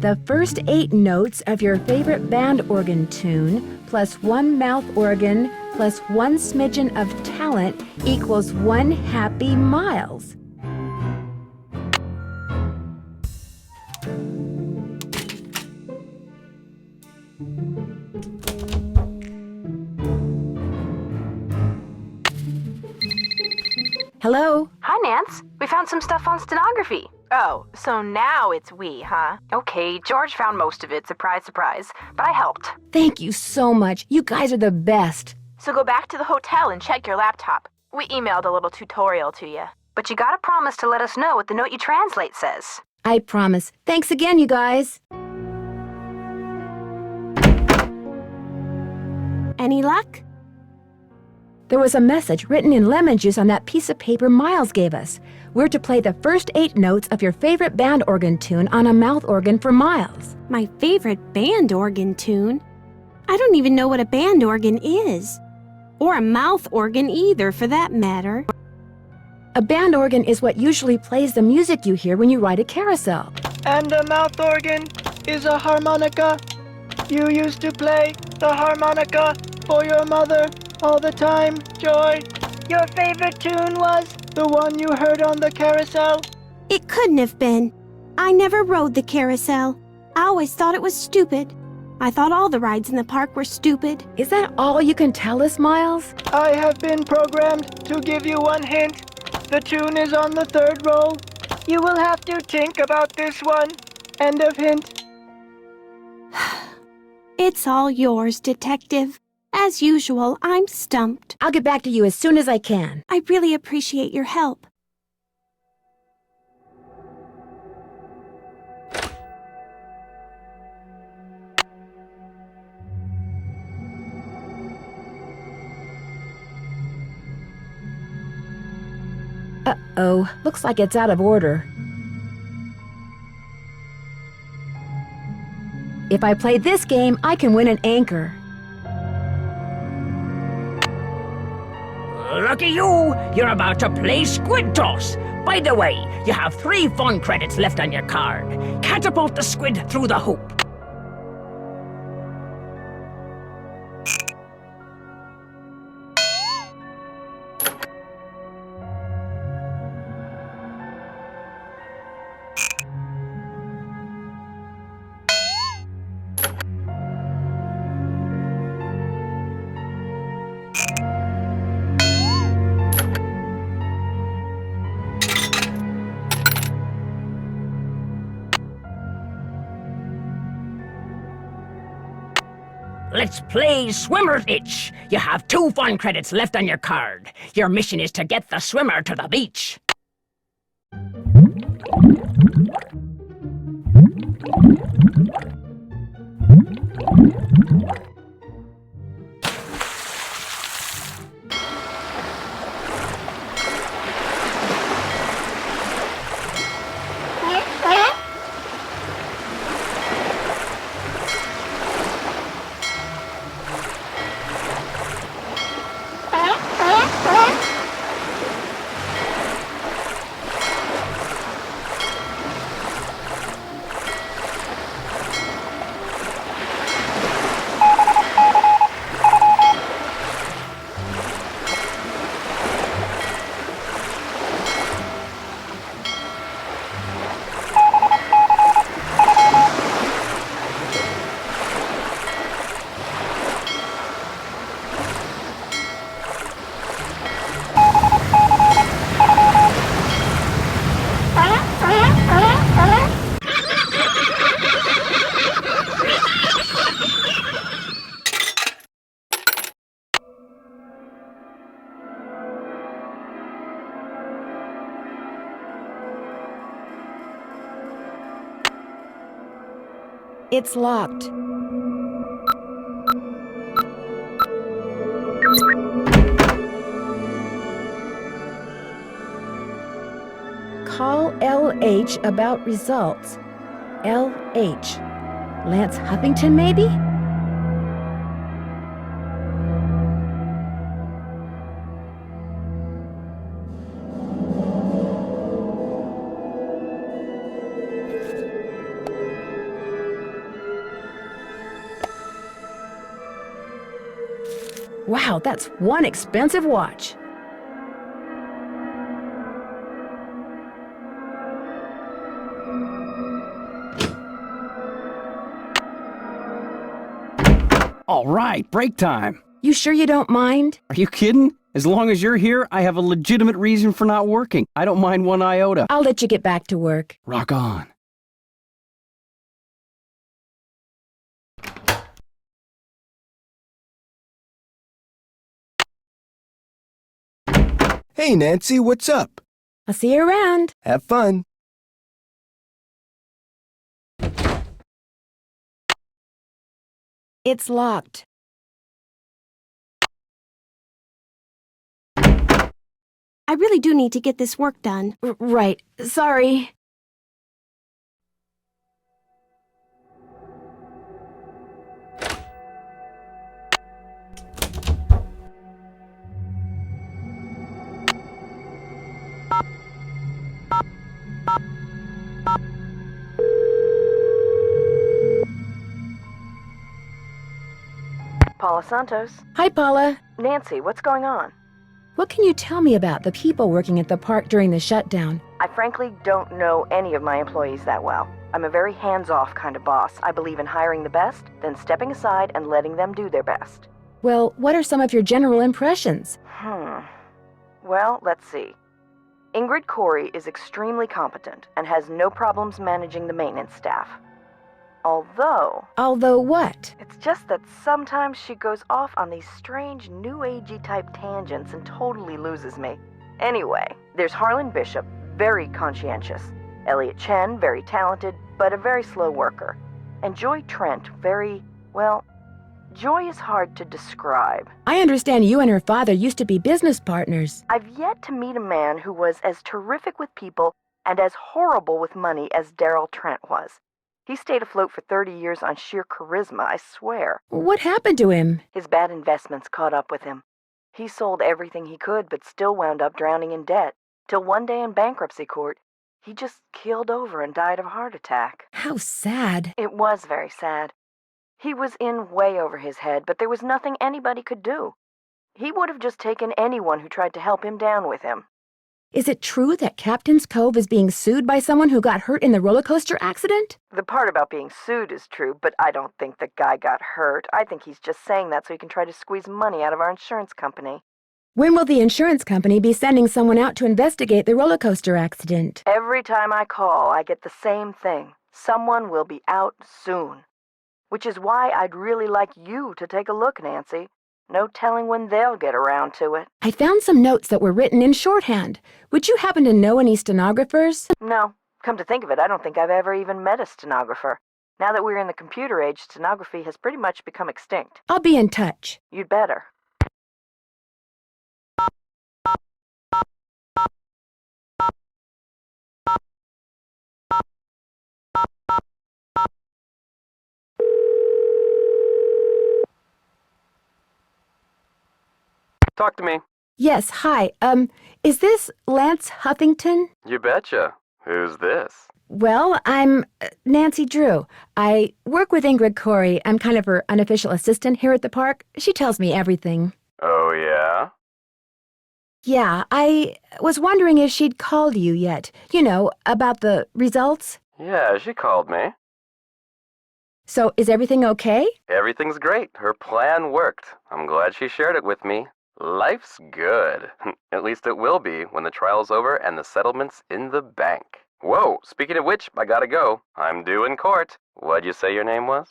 The first 8 notes of your favorite band organ tune plus 1 mouth organ plus 1 smidgen of talent equals 1 happy Miles. Hello? Hi, Nance. We found some stuff on stenography. Oh, so now it's we, huh? Okay, George found most of it, surprise, surprise, but I helped. Thank you so much. You guys are the best. So go back to the hotel and check your laptop. We emailed a little tutorial to you. But you gotta promise to let us know what the note you translate says. I promise. Thanks again, you guys. Any luck? There was a message written in lemon juice on that piece of paper Miles gave us. We're to play the first 8 notes of your favorite band organ tune on a mouth organ for Miles. My favorite band organ tune? I don't even know what a band organ is. Or a mouth organ either, for that matter. A band organ is what usually plays the music you hear when you ride a carousel. And a mouth organ is a harmonica. You used to play the harmonica for your mother all the time, Joy. Your favorite tune was the one you heard on the carousel? It couldn't have been. I never rode the carousel. I always thought it was stupid. I thought all the rides in the park were stupid. Is that all you can tell us, Miles? I have been programmed to give you one hint. The tune is on the 3rd roll. You will have to think about this one. End of hint. It's all yours, Detective. As usual, I'm stumped. I'll get back to you as soon as I can. I really appreciate your help. Uh-oh, looks like it's out of order. If I play this game, I can win an anchor. Lucky you! You're about to play Squid Toss. By the way, you have 3 fun credits left on your card. Catapult the squid through the hoop. Let's play Swimmer's Itch. You have 2 fun credits left on your card. Your mission is to get the swimmer to the beach. It's locked. Call LH about results. LH. Lance Huffington, maybe? Wow, that's one expensive watch. All right, break time. You sure you don't mind? Are you kidding? As long as you're here, I have a legitimate reason for not working. I don't mind one iota. I'll let you get back to work. Rock on. Hey, Nancy, what's up? I'll see you around. Have fun. It's locked. I really do need to get this work done. Right. Sorry. Paula Santos. Hi, Paula. Nancy, what's going on? What can you tell me about the people working at the park during the shutdown? I frankly don't know any of my employees that well. I'm a very hands-off kind of boss. I believe in hiring the best, then stepping aside and letting them do their best. Well, what are some of your general impressions? Well, let's see. Ingrid Corey is extremely competent and has no problems managing the maintenance staff. Although what? It's just that sometimes she goes off on these strange new agey type tangents and totally loses me. Anyway, there's Harlan Bishop, very conscientious. Elliot Chen, very talented, but a very slow worker. And Joy Trent, Joy is hard to describe. I understand you and her father used to be business partners. I've yet to meet a man who was as terrific with people and as horrible with money as Daryl Trent was. He stayed afloat for 30 years on sheer charisma, I swear. What happened to him? His bad investments caught up with him. He sold everything he could, but still wound up drowning in debt. Till one day in bankruptcy court, he just keeled over and died of a heart attack. How sad. It was very sad. He was in way over his head, but there was nothing anybody could do. He would have just taken anyone who tried to help him down with him. Is it true that Captain's Cove is being sued by someone who got hurt in the roller coaster accident? The part about being sued is true, but I don't think the guy got hurt. I think he's just saying that so he can try to squeeze money out of our insurance company. When will the insurance company be sending someone out to investigate the roller coaster accident? Every time I call, I get the same thing. Someone will be out soon. Which is why I'd really like you to take a look, Nancy. No telling when they'll get around to it. I found some notes that were written in shorthand. Would you happen to know any stenographers? No. Come to think of it, I don't think I've ever even met a stenographer. Now that we're in the computer age, stenography has pretty much become extinct. I'll be in touch. You'd better. Talk to me. Yes, hi. Is this Lance Huffington? You betcha. Who's this? Well, I'm Nancy Drew. I work with Ingrid Corey. I'm kind of her unofficial assistant here at the park. She tells me everything. Oh, yeah? Yeah, I was wondering if she'd called you yet. You know, about the results. Yeah, she called me. So, is everything okay? Everything's great. Her plan worked. I'm glad she shared it with me. Life's good. At least it will be when the trial's over and the settlement's in the bank. Whoa, speaking of which, I gotta go. I'm due in court. What'd you say your name was?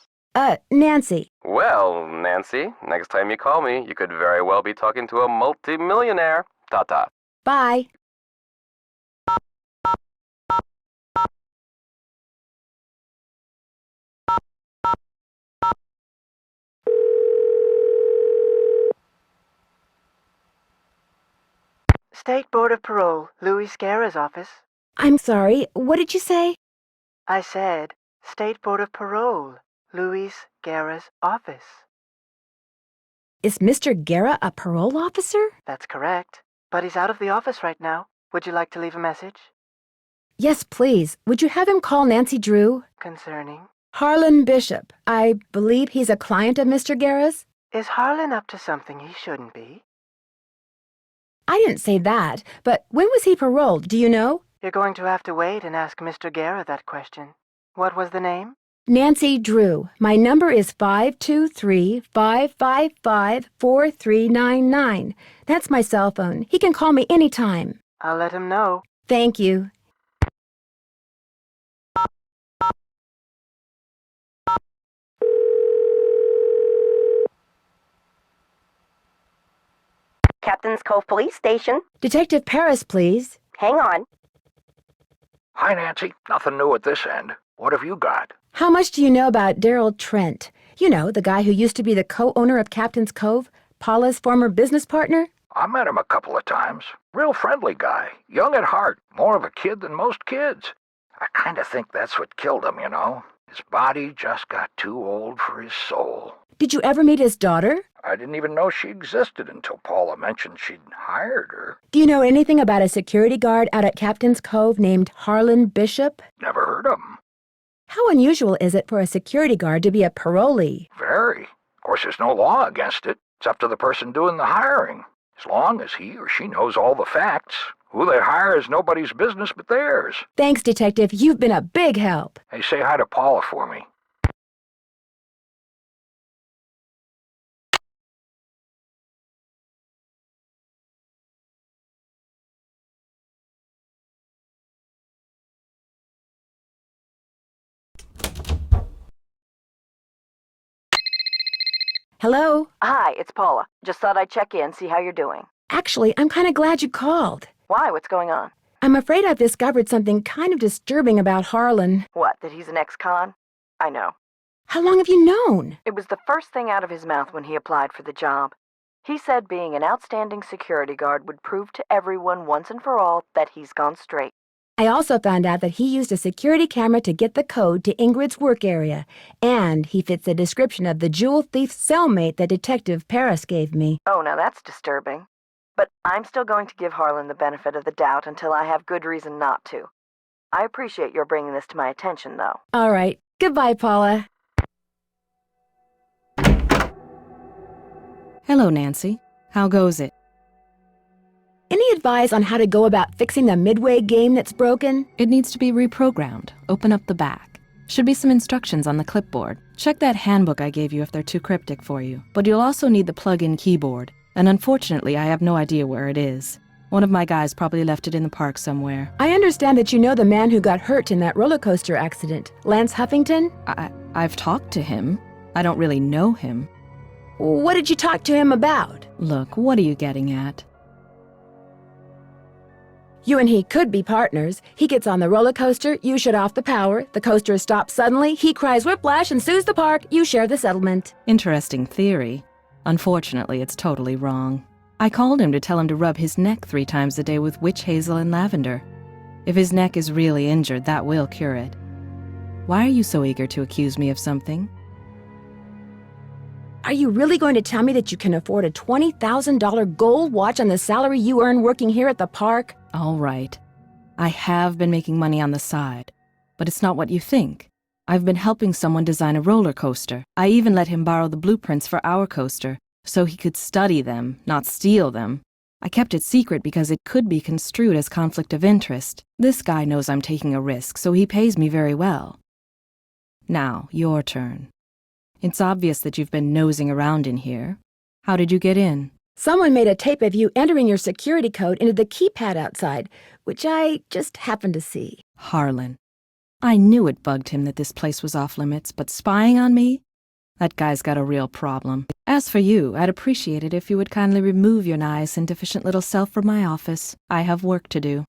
Nancy. Well, Nancy, next time you call me, you could very well be talking to a multi-millionaire. Ta-ta. Bye. State Board of Parole, Louis Scarra's office. I'm sorry, what did you say? I said, State Board of Parole, Louis Scarra's office. Is Mr. Guerra a parole officer? That's correct. But he's out of the office right now. Would you like to leave a message? Yes, please. Would you have him call Nancy Drew? Concerning? Harlan Bishop. I believe he's a client of Mr. Guerra's. Is Harlan up to something he shouldn't be? I didn't say that, but when was he paroled, do you know? You're going to have to wait and ask Mr. Guerra that question. What was the name? Nancy Drew. My number is 523-555-4399. That's my cell phone. He can call me anytime. I'll let him know. Thank you. Captain's Cove Police Station. Detective Paris, please. Hang on. Hi, Nancy. Nothing new at this end. What have you got? How much do you know about Darrell Trent? You know, the guy who used to be the co-owner of Captain's Cove, Paula's former business partner? I met him a couple of times. Real friendly guy. Young at heart. More of a kid than most kids. I kind of think that's what killed him, you know. His body just got too old for his soul. Did you ever meet his daughter? I didn't even know she existed until Paula mentioned she'd hired her. Do you know anything about a security guard out at Captain's Cove named Harlan Bishop? Never heard of him. How unusual is it for a security guard to be a parolee? Very. Of course, there's no law against it. It's up to the person doing the hiring. As long as he or she knows all the facts, who they hire is nobody's business but theirs. Thanks, Detective. You've been a big help. Hey, say hi to Paula for me. Hello? Hi, it's Paula. Just thought I'd check in, see how you're doing. Actually, I'm kind of glad you called. Why? What's going on? I'm afraid I've discovered something kind of disturbing about Harlan. What, that he's an ex-con? I know. How long have you known? It was the first thing out of his mouth when he applied for the job. He said being an outstanding security guard would prove to everyone once and for all that he's gone straight. I also found out that he used a security camera to get the code to Ingrid's work area, and he fits the description of the jewel thief's cellmate that Detective Paris gave me. Oh, now that's disturbing. But I'm still going to give Harlan the benefit of the doubt until I have good reason not to. I appreciate your bringing this to my attention, though. All right. Goodbye, Paula. Hello, Nancy. How goes it? Any advice on how to go about fixing the Midway game that's broken? It needs to be reprogrammed. Open up the back. Should be some instructions on the clipboard. Check that handbook I gave you if they're too cryptic for you. But you'll also need the plug-in keyboard. And unfortunately, I have no idea where it is. One of my guys probably left it in the park somewhere. I understand that you know the man who got hurt in that roller coaster accident, Lance Huffington? I've talked to him. I don't really know him. What did you talk to him about? Look, what are you getting at? You and he could be partners. He gets on the roller coaster, you shut off the power, the coaster stops suddenly, he cries whiplash and sues the park, you share the settlement. Interesting theory. Unfortunately, it's totally wrong. I called him to tell him to rub his neck 3 times a day with witch hazel and lavender. If his neck is really injured, that will cure it. Why are you so eager to accuse me of something? Are you really going to tell me that you can afford a $20,000 gold watch on the salary you earn working here at the park? All right. I have been making money on the side, but it's not what you think. I've been helping someone design a roller coaster. I even let him borrow the blueprints for our coaster, so he could study them, not steal them. I kept it secret because it could be construed as conflict of interest. This guy knows I'm taking a risk, so he pays me very well. Now, your turn. It's obvious that you've been nosing around in here. How did you get in? Someone made a tape of you entering your security code into the keypad outside, which I just happened to see. Harlan. I knew it bugged him that this place was off limits, but spying on me? That guy's got a real problem. As for you, I'd appreciate it if you would kindly remove your nice and deficient little self from my office. I have work to do.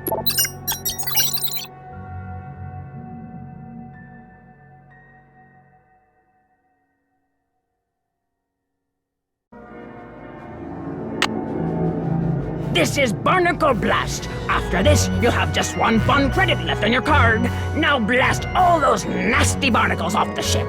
This is Barnacle Blast. After this, you'll have just one fun credit left on your card. Now blast all those nasty barnacles off the ship.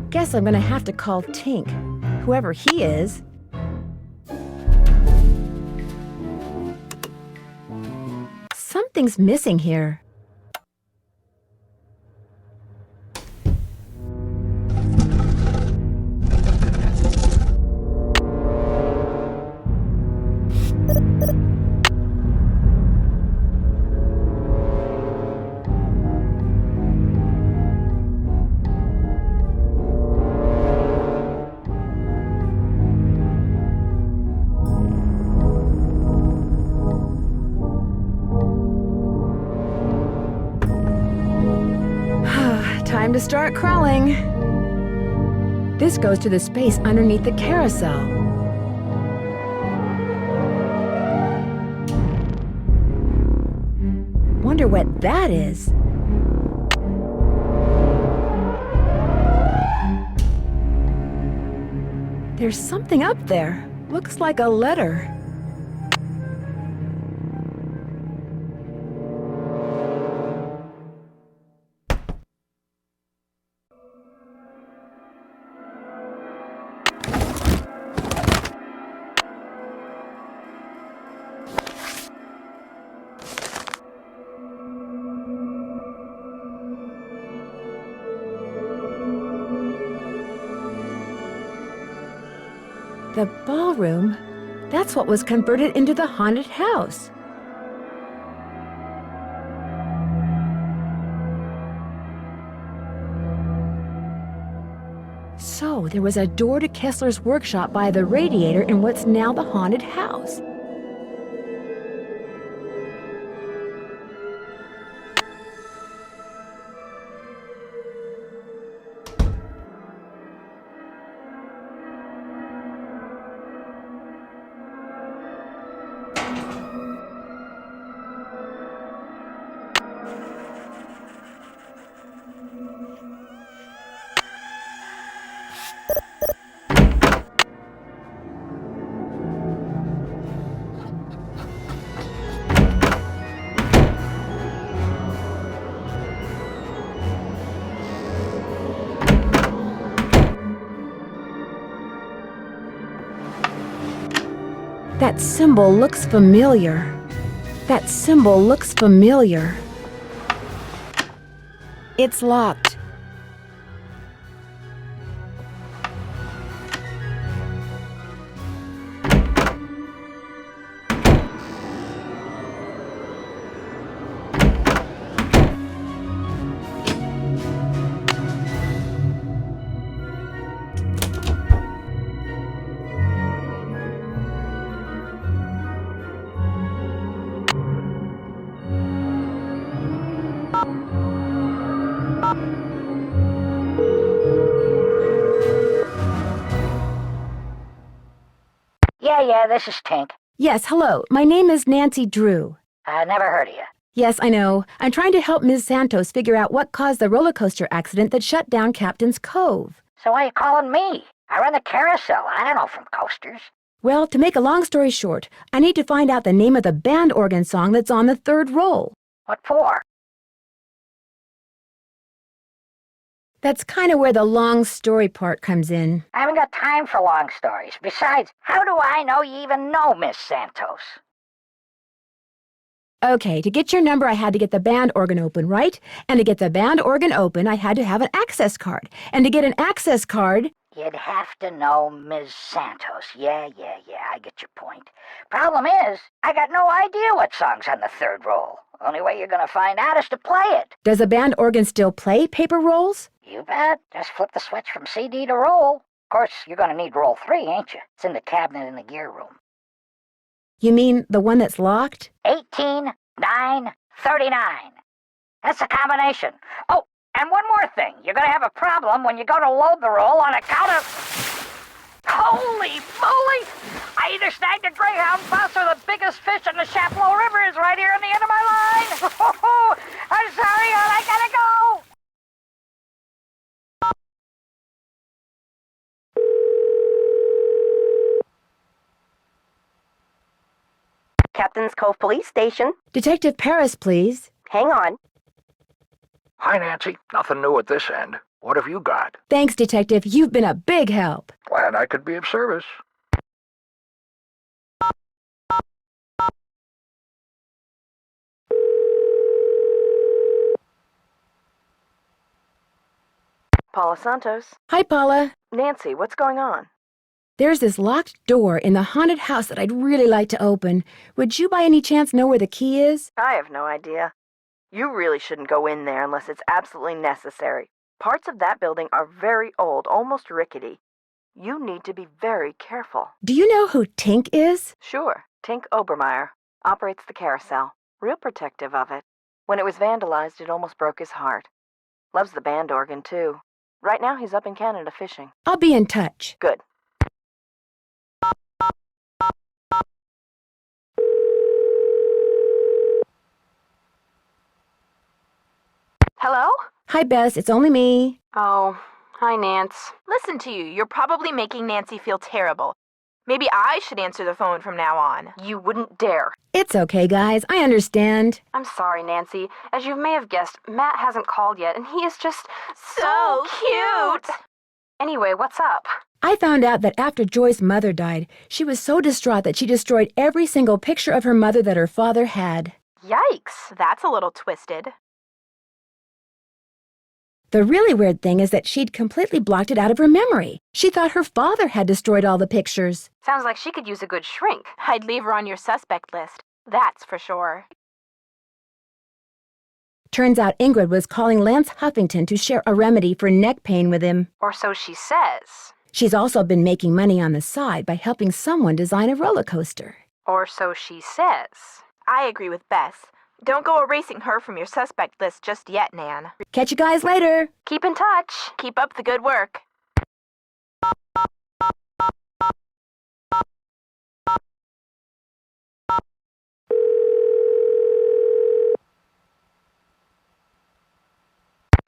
Guess I'm gonna have to call Tink, whoever he is. Something's missing here. Time to start crawling. This goes to the space underneath the carousel. Wonder what that is. There's something up there. Looks like a letter. The ballroom? That's what was converted into the haunted house. So, there was a door to Kessler's workshop by the radiator in what's now the haunted house. That symbol looks familiar. That symbol looks familiar. It's locked. Yeah, this is Tink. Yes, hello. My name is Nancy Drew. I never heard of you. Yes, I know. I'm trying to help Ms. Santos figure out what caused the roller coaster accident that shut down Captain's Cove. So why are you calling me? I run the Carousel. I don't know from coasters. Well, to make a long story short, I need to find out the name of the band organ song that's on the third roll. What for? That's kind of where the long story part comes in. I haven't got time for long stories. Besides, how do I know you even know Miss Santos? Okay, to get your number, I had to get the band organ open, right? And to get the band organ open, I had to have an access card. And to get an access card... You'd have to know Ms. Santos. Yeah, I get your point. Problem is, I got no idea what song's on the third roll. Only way you're gonna find out is to play it. Does a band organ still play paper rolls? You bet. Just flip the switch from CD to roll. Of course, you're gonna need roll 3, ain't you? It's in the cabinet in the gear room. You mean the one that's locked? 18, 9, 39. That's the combination. Oh, and one more thing. You're gonna have a problem when you go to load the roll on account of... Holy moly! I either snagged a greyhound bus or the biggest fish in the Chapleau River is right here on the end of my line. I'm sorry, hon. I gotta go. Captain's Cove Police Station. Detective Paris, please. Hang on. Hi, Nancy. Nothing new at this end. What have you got? Thanks, Detective. You've been a big help. Glad I could be of service. Paula Santos. Hi, Paula. Nancy, what's going on? There's this locked door in the haunted house that I'd really like to open. Would you by any chance know where the key is? I have no idea. You really shouldn't go in there unless it's absolutely necessary. Parts of that building are very old, almost rickety. You need to be very careful. Do you know who Tink is? Sure. Tink Obermeyer. Operates the Carousel. Real protective of it. When it was vandalized, it almost broke his heart. Loves the band organ, too. Right now, he's up in Canada fishing. I'll be in touch. Good. Hello? Hi, Bess. It's only me. Oh, hi, Nance. Listen to you. You're probably making Nancy feel terrible. Maybe I should answer the phone from now on. You wouldn't dare. It's okay, guys. I understand. I'm sorry, Nancy. As you may have guessed, Matt hasn't called yet, and he is just so cute. Anyway, what's up? I found out that after Joy's mother died, she was so distraught that she destroyed every single picture of her mother that her father had. Yikes, that's a little twisted. The really weird thing is that she'd completely blocked it out of her memory. She thought her father had destroyed all the pictures. Sounds like she could use a good shrink. I'd leave her on your suspect list. That's for sure. Turns out Ingrid was calling Lance Huffington to share a remedy for neck pain with him. Or so she says. She's also been making money on the side by helping someone design a roller coaster. Or so she says. I agree with Bess. Don't go erasing her from your suspect list just yet, Nan. Catch you guys later. Keep in touch. Keep up the good work.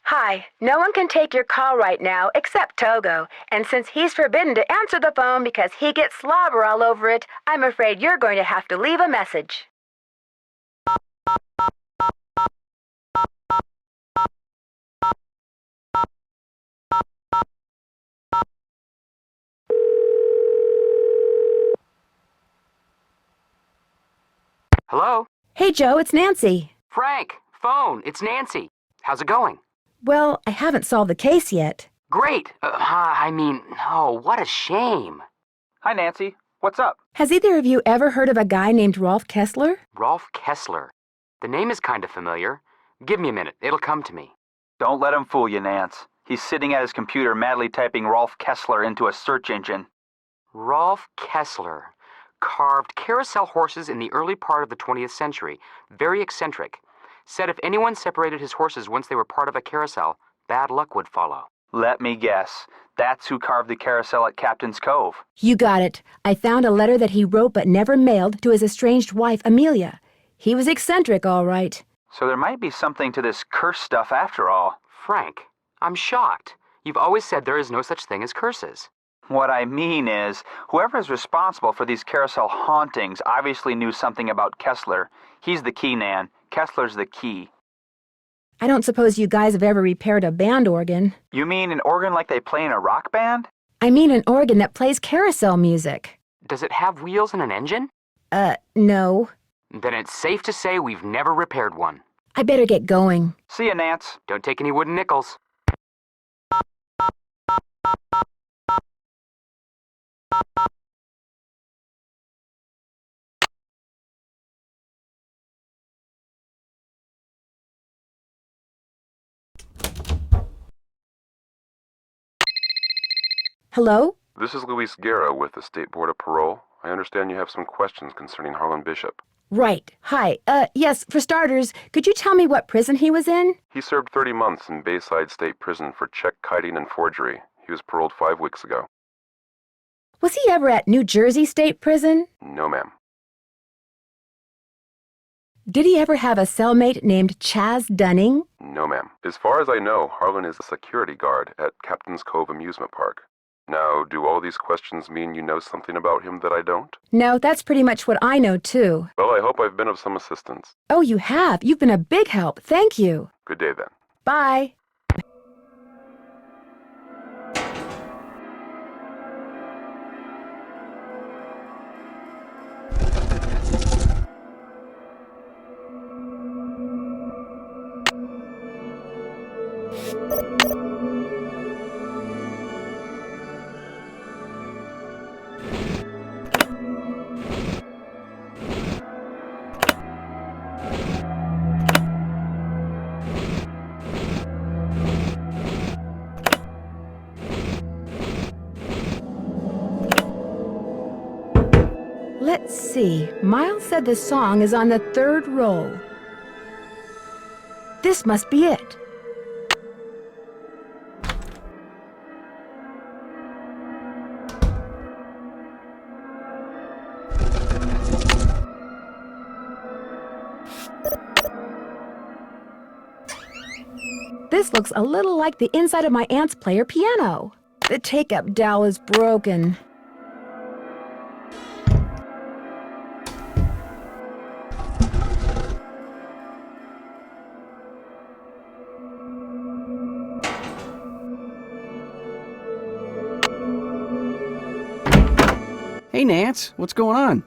Hi, no one can take your call right now except Togo, and since he's forbidden to answer the phone because he gets slobber all over it, I'm afraid you're going to have to leave a message. Hello? Hey, Joe, it's Nancy. Frank, phone, it's Nancy. How's it going? Well, I haven't solved the case yet. Great. What a shame. Hi, Nancy. What's up? Has either of you ever heard of a guy named Rolf Kessler? Rolf Kessler. The name is kind of familiar. Give me a minute. It'll come to me. Don't let him fool you, Nance. He's sitting at his computer madly typing Rolf Kessler into a search engine. Rolf Kessler. Carved carousel horses in the early part of the 20th century. Very eccentric. Said if anyone separated his horses once they were part of a carousel, bad luck would follow. Let me guess. That's who carved the carousel at Captain's Cove. You got it. I found a letter that he wrote but never mailed to his estranged wife, Amelia. He was eccentric, all right. So there might be something to this curse stuff after all. Frank, I'm shocked. You've always said there is no such thing as curses. What I mean is, whoever is responsible for these carousel hauntings obviously knew something about Kessler. He's the key, Nan. Kessler's the key. I don't suppose you guys have ever repaired a band organ. You mean an organ like they play in a rock band? I mean an organ that plays carousel music. Does it have wheels and an engine? No. Then it's safe to say we've never repaired one. I better get going. See ya, Nance. Don't take any wooden nickels. Hello? This is Luis Guerra with the State Board of Parole. I understand you have some questions concerning Harlan Bishop. Right. Hi. Yes, for starters, could you tell me what prison he was in? He served 30 months in Bayside State Prison for check kiting and forgery. He was paroled 5 weeks ago. Was he ever at New Jersey State Prison? No, ma'am. Did he ever have a cellmate named Chaz Dunning? No, ma'am. As far as I know, Harlan is a security guard at Captain's Cove Amusement Park. Now, do all these questions mean you know something about him that I don't? No, that's pretty much what I know, too. Well, I hope I've been of some assistance. Oh, you have? You've been a big help. Thank you. Good day, then. Bye. Let's see. Miles said the song is on the 3rd roll. This must be it. This looks a little like the inside of my aunt's player piano. The take-up dowel is broken. Hey, Nance, what's going on?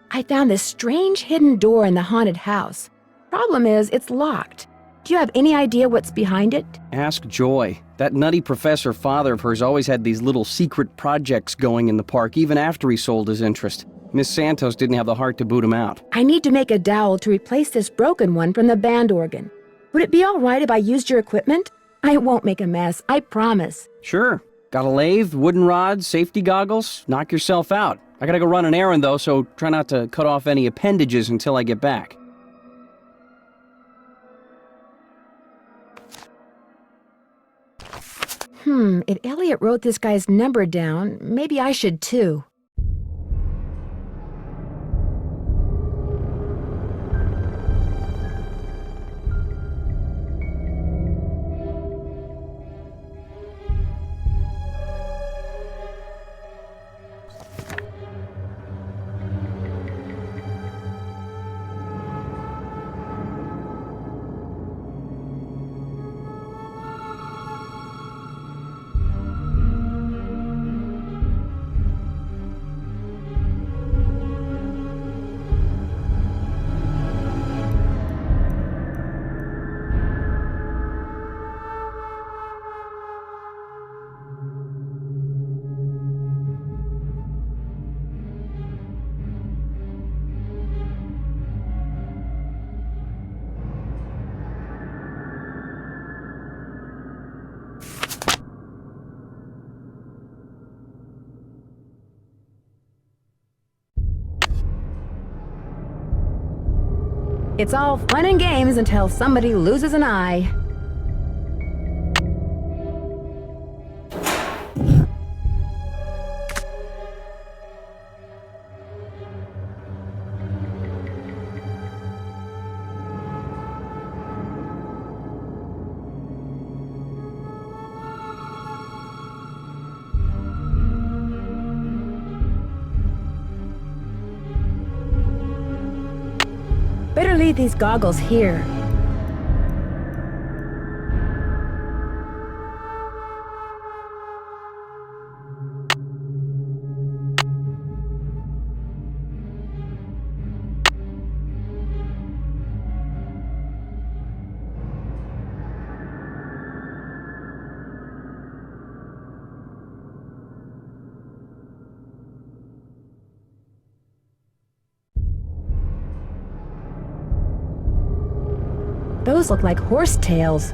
I found this strange hidden door in the haunted house. Problem is, it's locked. Do you have any idea what's behind it? Ask Joy. That nutty professor father of hers always had these little secret projects going in the park, even after he sold his interest. Miss Santos didn't have the heart to boot him out. I need to make a dowel to replace this broken one from the band organ. Would it be all right if I used your equipment? I won't make a mess, I promise. Sure. Got a lathe, wooden rods, safety goggles? Knock yourself out. I gotta go run an errand, though, so try not to cut off any appendages until I get back. If Elliot wrote this guy's number down, maybe I should too. It's all fun and games until somebody loses an eye. Better leave these goggles here. Those look like horse tails.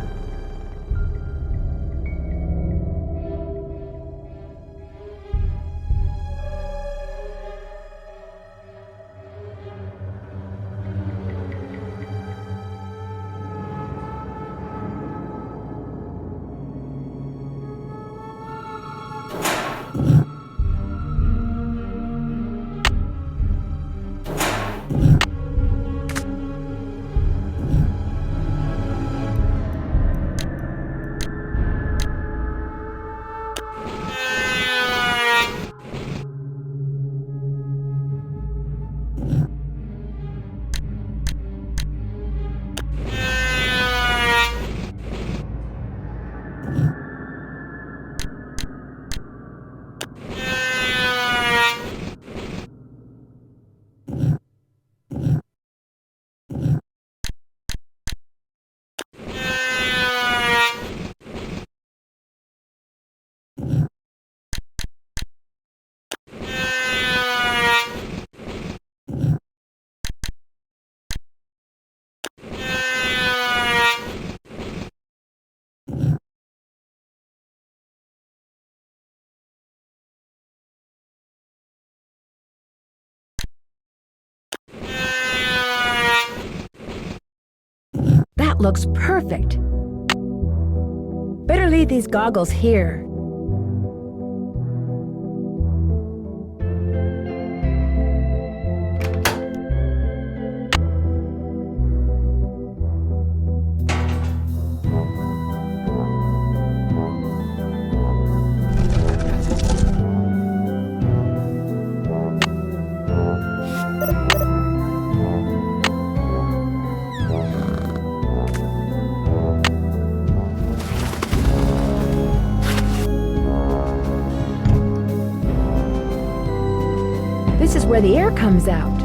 That looks perfect. Better leave these goggles here. This is where the air comes out.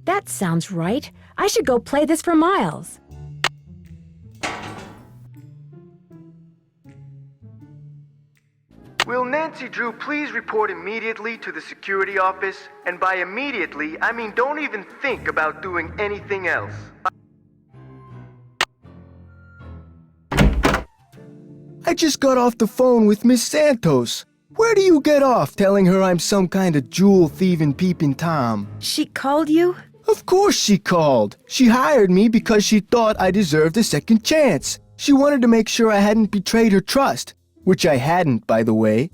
That sounds right. I should go play this for Miles. Will Nancy Drew please report immediately to the security office? And by immediately, I mean don't even think about doing anything else. I just got off the phone with Miss Santos. Where do you get off telling her I'm some kind of jewel-thieving peeping Tom? She called you? Of course she called. She hired me because she thought I deserved a second chance. She wanted to make sure I hadn't betrayed her trust. Which I hadn't, by the way.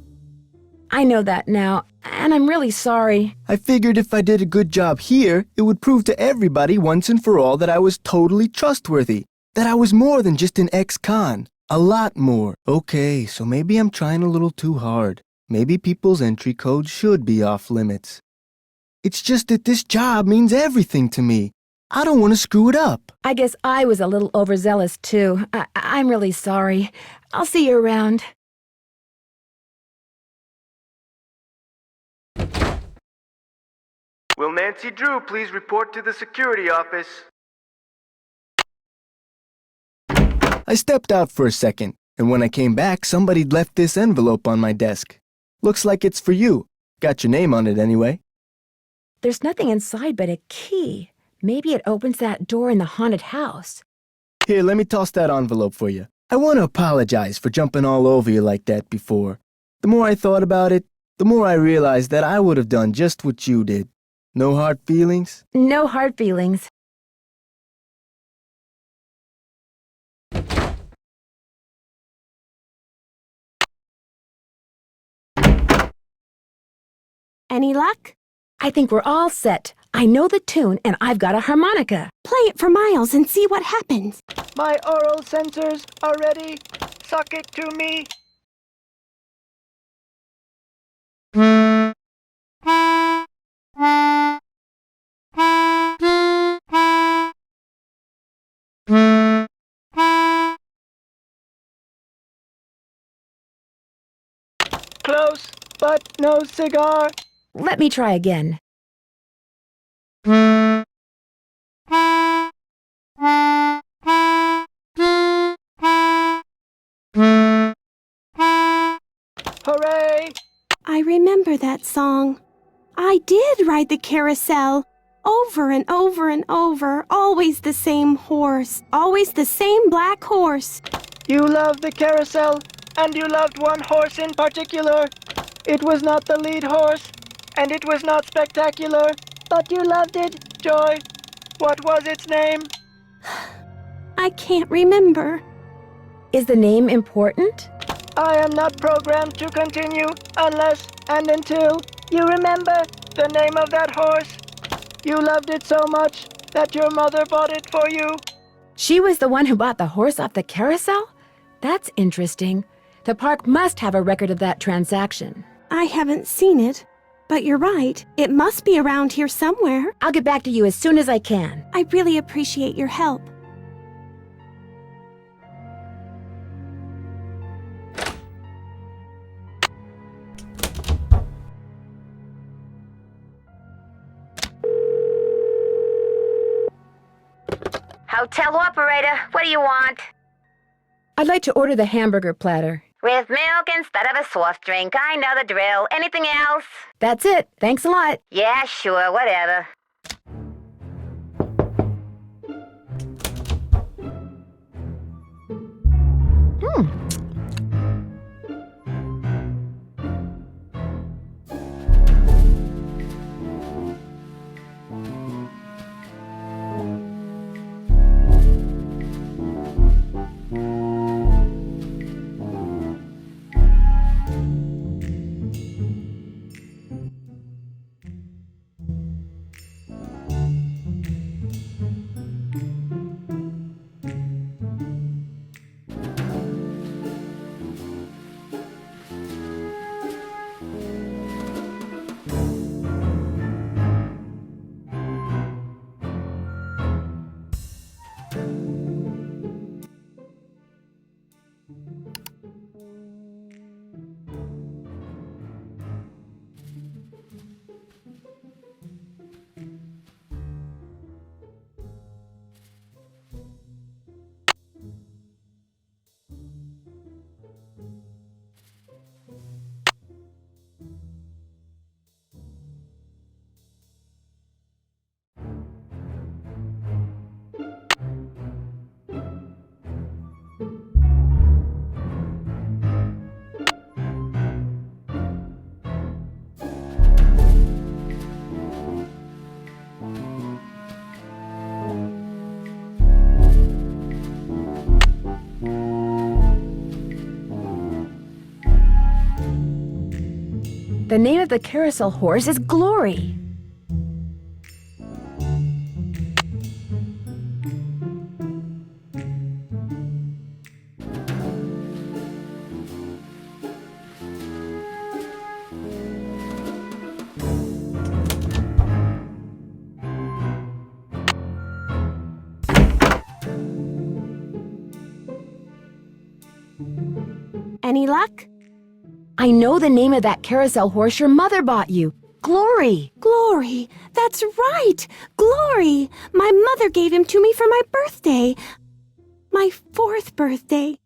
I know that now, and I'm really sorry. I figured if I did a good job here, it would prove to everybody once and for all that I was totally trustworthy. That I was more than just an ex-con. A lot more. Okay, so maybe I'm trying a little too hard. Maybe people's entry codes should be off limits. It's just that this job means everything to me. I don't want to screw it up. I guess I was a little overzealous, too. I'm really sorry. I'll see you around. Will Nancy Drew please report to the security office? I stepped out for a second, and when I came back, somebody'd left this envelope on my desk. Looks like it's for you. Got your name on it anyway. There's nothing inside but a key. Maybe it opens that door in the haunted house. Here, let me toss that envelope for you. I want to apologize for jumping all over you like that before. The more I thought about it, the more I realize that I would have done just what you did. No hard feelings? No hard feelings. Any luck? I think we're all set. I know the tune, and I've got a harmonica. Play it for Miles and see what happens. My oral sensors are ready. Suck it to me. Close, but no cigar. Let me try again. Hooray! I remember that song. I did ride the carousel. Over and over and over. Always the same horse. Always the same black horse. You loved the carousel, and you loved one horse in particular. It was not the lead horse, and it was not spectacular, but you loved it. Joy, what was its name? I can't remember. Is the name important? I am not programmed to continue unless and until you remember the name of that horse. You loved it so much that your mother bought it for you. She was the one who bought the horse off the carousel? That's interesting. The park must have a record of that transaction. I haven't seen it, but you're right. It must be around here somewhere. I'll get back to you as soon as I can. I really appreciate your help. Hotel operator, what do you want? I'd like to order the hamburger platter. With milk instead of a soft drink. I know the drill. Anything else? That's it. Thanks a lot. Yeah, sure, whatever. The name of the carousel horse is Glory. Any luck? I know the name of that carousel horse your mother bought you. Glory. Glory. That's right. Glory. My mother gave him to me for my birthday. My 4th birthday.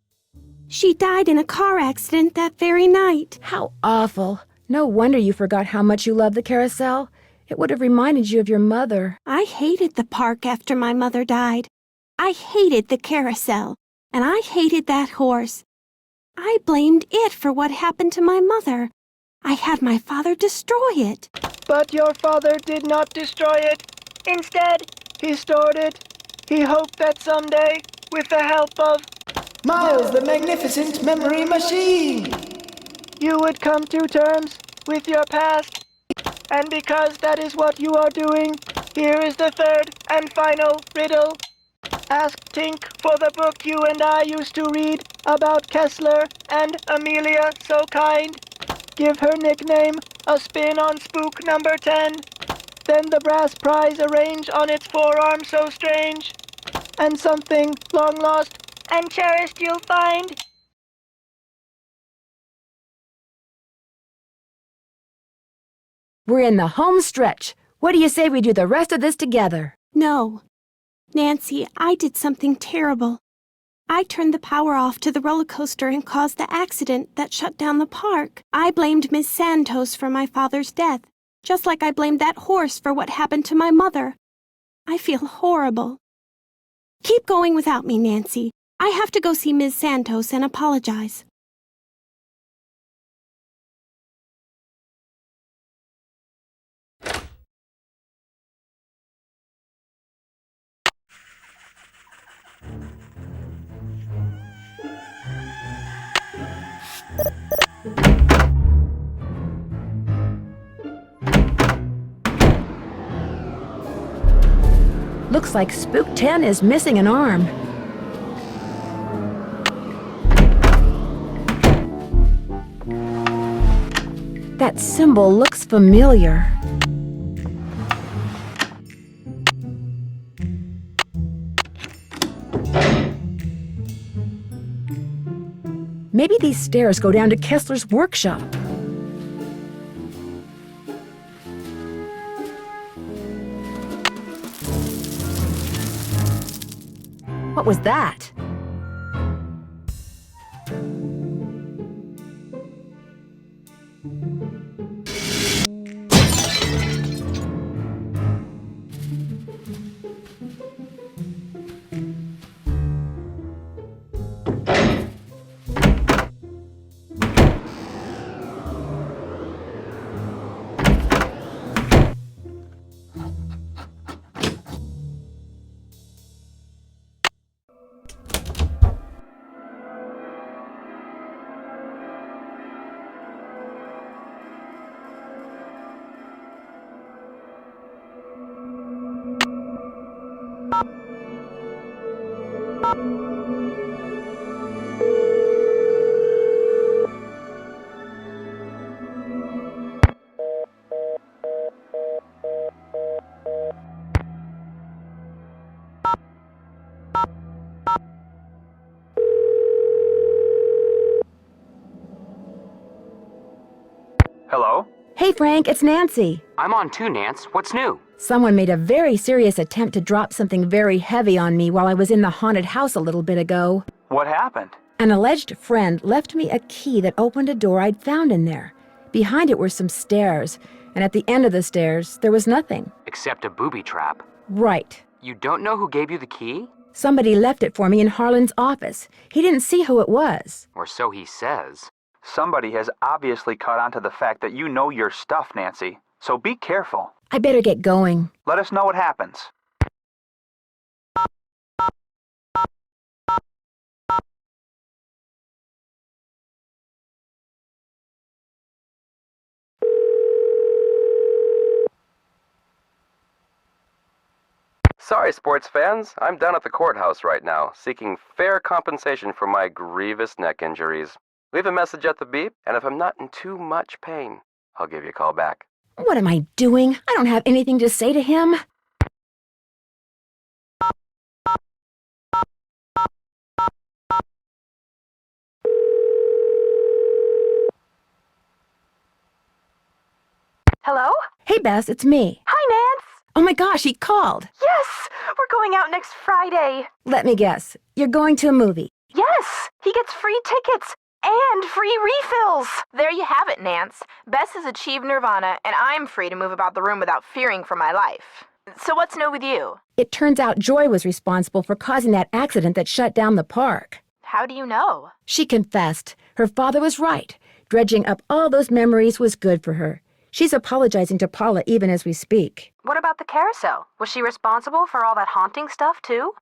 She died in a car accident that very night. How awful. No wonder you forgot how much you loved the carousel. It would have reminded you of your mother. I hated the park after my mother died. I hated the carousel. And I hated that horse. I blamed it for what happened to my mother. I had my father destroy it. But your father did not destroy it. Instead, he stored it. He hoped that someday, with the help of Miles, the magnificent memory machine, you would come to terms with your past. And because that is what you are doing, here is the third and final riddle. Ask Tink for the book you and I used to read about Kessler and Amelia So Kind. Give her nickname a spin on spook number 10. Then the brass prize arrange on its forearm so strange. And something long lost and cherished you'll find. We're in the home stretch. What do you say we do the rest of this together? No. Nancy, I did something terrible. I turned the power off to the roller coaster and caused the accident that shut down the park. I blamed Miss Santos for my father's death, just like I blamed that horse for what happened to my mother. I feel horrible. Keep going without me, Nancy. I have to go see Miss Santos and apologize. Looks like Spook 10 is missing an arm. That symbol looks familiar. Maybe these stairs go down to Kessler's workshop. What was that? Hello? Hey, Frank, it's Nancy. I'm on too, Nance. What's new? Someone made a very serious attempt to drop something very heavy on me while I was in the haunted house a little bit ago. What happened? An alleged friend left me a key that opened a door I'd found in there. Behind it were some stairs, and at the end of the stairs, there was nothing. Except a booby trap. Right. You don't know who gave you the key? Somebody left it for me in Harlan's office. He didn't see who it was. Or so he says. Somebody has obviously caught on to the fact that you know your stuff, Nancy. So be careful. I better get going. Let us know what happens. Sorry, sports fans. I'm down at the courthouse right now, seeking fair compensation for my grievous neck injuries. Leave a message at the beep, and if I'm not in too much pain, I'll give you a call back. What am I doing? I don't have anything to say to him. Hello? Hey, Bess, it's me. Hi, Nance. Oh my gosh, he called. Yes, we're going out next Friday. Let me guess. You're going to a movie. Yes, he gets free tickets and free refills. There you have it, Nance. Bess has achieved nirvana, and I'm free to move about the room without fearing for my life. So what's new with you? It turns out Joy was responsible for causing that accident that shut down the park. How do you know? She confessed. Her father was right. Dredging up all those memories was good for her. She's apologizing to Paula even as we speak. What about the carousel? Was she responsible for all that haunting stuff, too?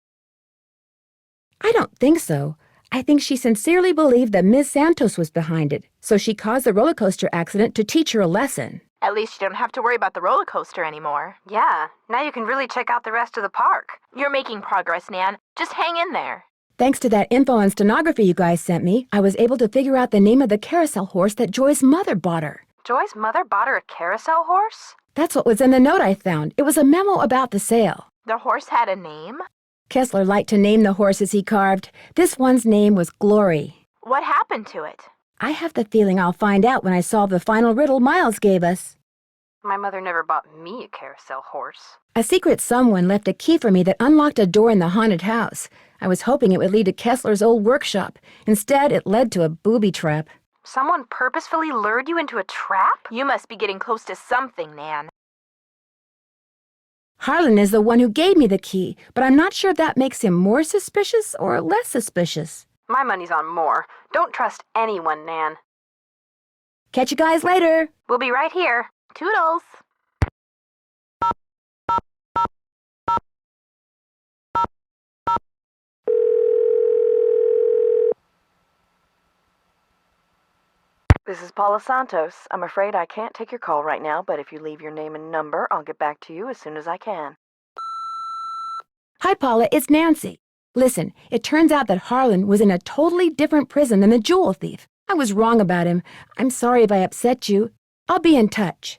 I don't think so. I think she sincerely believed that Ms. Santos was behind it, so she caused the roller coaster accident to teach her a lesson. At least you don't have to worry about the roller coaster anymore. Yeah, now you can really check out the rest of the park. You're making progress, Nan. Just hang in there. Thanks to that info and stenography you guys sent me, I was able to figure out the name of the carousel horse that Joy's mother bought her. Joy's mother bought her a carousel horse? That's what was in the note I found. It was a memo about the sale. The horse had a name? Kessler liked to name the horses he carved. This one's name was Glory. What happened to it? I have the feeling I'll find out when I solve the final riddle Miles gave us. My mother never bought me a carousel horse. A secret someone left a key for me that unlocked a door in the haunted house. I was hoping it would lead to Kessler's old workshop. Instead, it led to a booby trap. Someone purposefully lured you into a trap? You must be getting close to something, Nan. Harlan is the one who gave me the key, but I'm not sure if that makes him more suspicious or less suspicious. My money's on more. Don't trust anyone, Nan. Catch you guys later. We'll be right here. Toodles! This is Paula Santos. I'm afraid I can't take your call right now, but if you leave your name and number, I'll get back to you as soon as I can. Hi, Paula. It's Nancy. Listen, it turns out that Harlan was in a totally different prison than the jewel thief. I was wrong about him. I'm sorry if I upset you. I'll be in touch.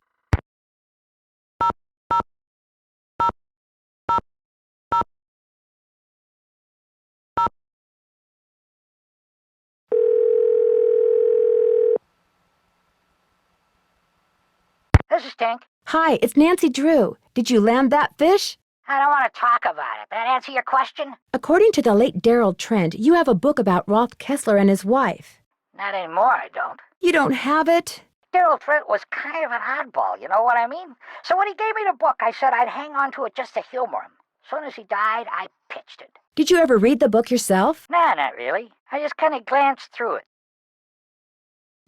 This is Tink. Hi, it's Nancy Drew. Did you land that fish? I don't want to talk about it. That answer your question? According to the late Daryl Trent, you have a book about Rolf Kessler and his wife. Not anymore, I don't. You don't have it? Daryl Trent was kind of an oddball, you know what I mean? So when he gave me the book, I said I'd hang on to it just to humor him. As soon as he died, I pitched it. Did you ever read the book yourself? Nah, not really. I just kind of glanced through it.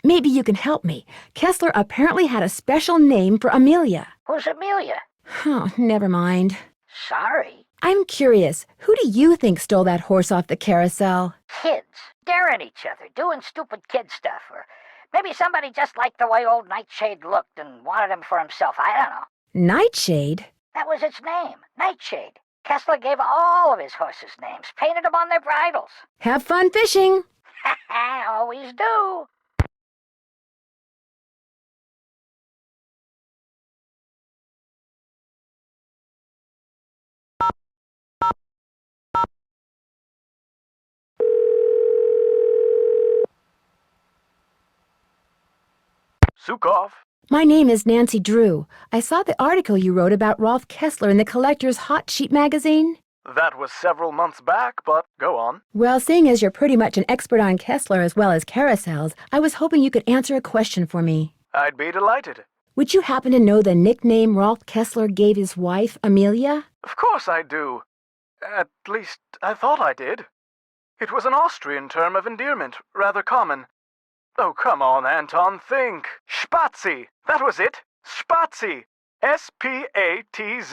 Maybe you can help me. Kessler apparently had a special name for Amelia. Who's Amelia? Oh, never mind. Sorry. I'm curious, who do you think stole that horse off the carousel? Kids. Daring each other, doing stupid kid stuff. Or maybe somebody just liked the way old Nightshade looked and wanted him for himself. I don't know. Nightshade? That was its name, Nightshade. Kessler gave all of his horses names, painted them on their bridles. Have fun fishing. Always do. Sukov. My name is Nancy Drew. I saw the article you wrote about Rolf Kessler in the Collector's Hot Sheet magazine. That was several months back, but go on. Well, seeing as you're pretty much an expert on Kessler as well as carousels, I was hoping you could answer a question for me. I'd be delighted. Would you happen to know the nickname Rolf Kessler gave his wife, Amelia? Of course I do. At least, I thought I did. It was an Austrian term of endearment, rather common. Oh, come on, Anton, think. Spatzi. That was it. Spatzi. S-P-A-T-Z-I.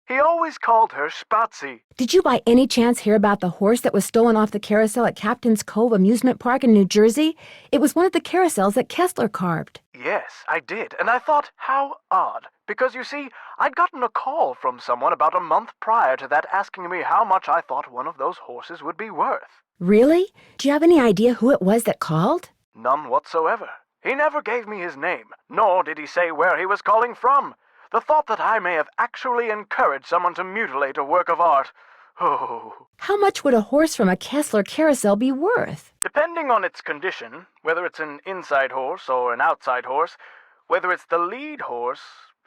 He always called her Spatzi. Did you by any chance hear about the horse that was stolen off the carousel at Captain's Cove Amusement Park in New Jersey? It was one of the carousels that Kessler carved. Yes, I did, and I thought, how odd. Because, you see, I'd gotten a call from someone about a month prior to that asking me how much I thought one of those horses would be worth. Really? Do you have any idea who it was that called? None whatsoever. He never gave me his name, nor did he say where he was calling from. The thought that I may have actually encouraged someone to mutilate a work of art. Oh. How much would a horse from a Kessler carousel be worth? Depending on its condition, whether it's an inside horse or an outside horse, whether it's the lead horse,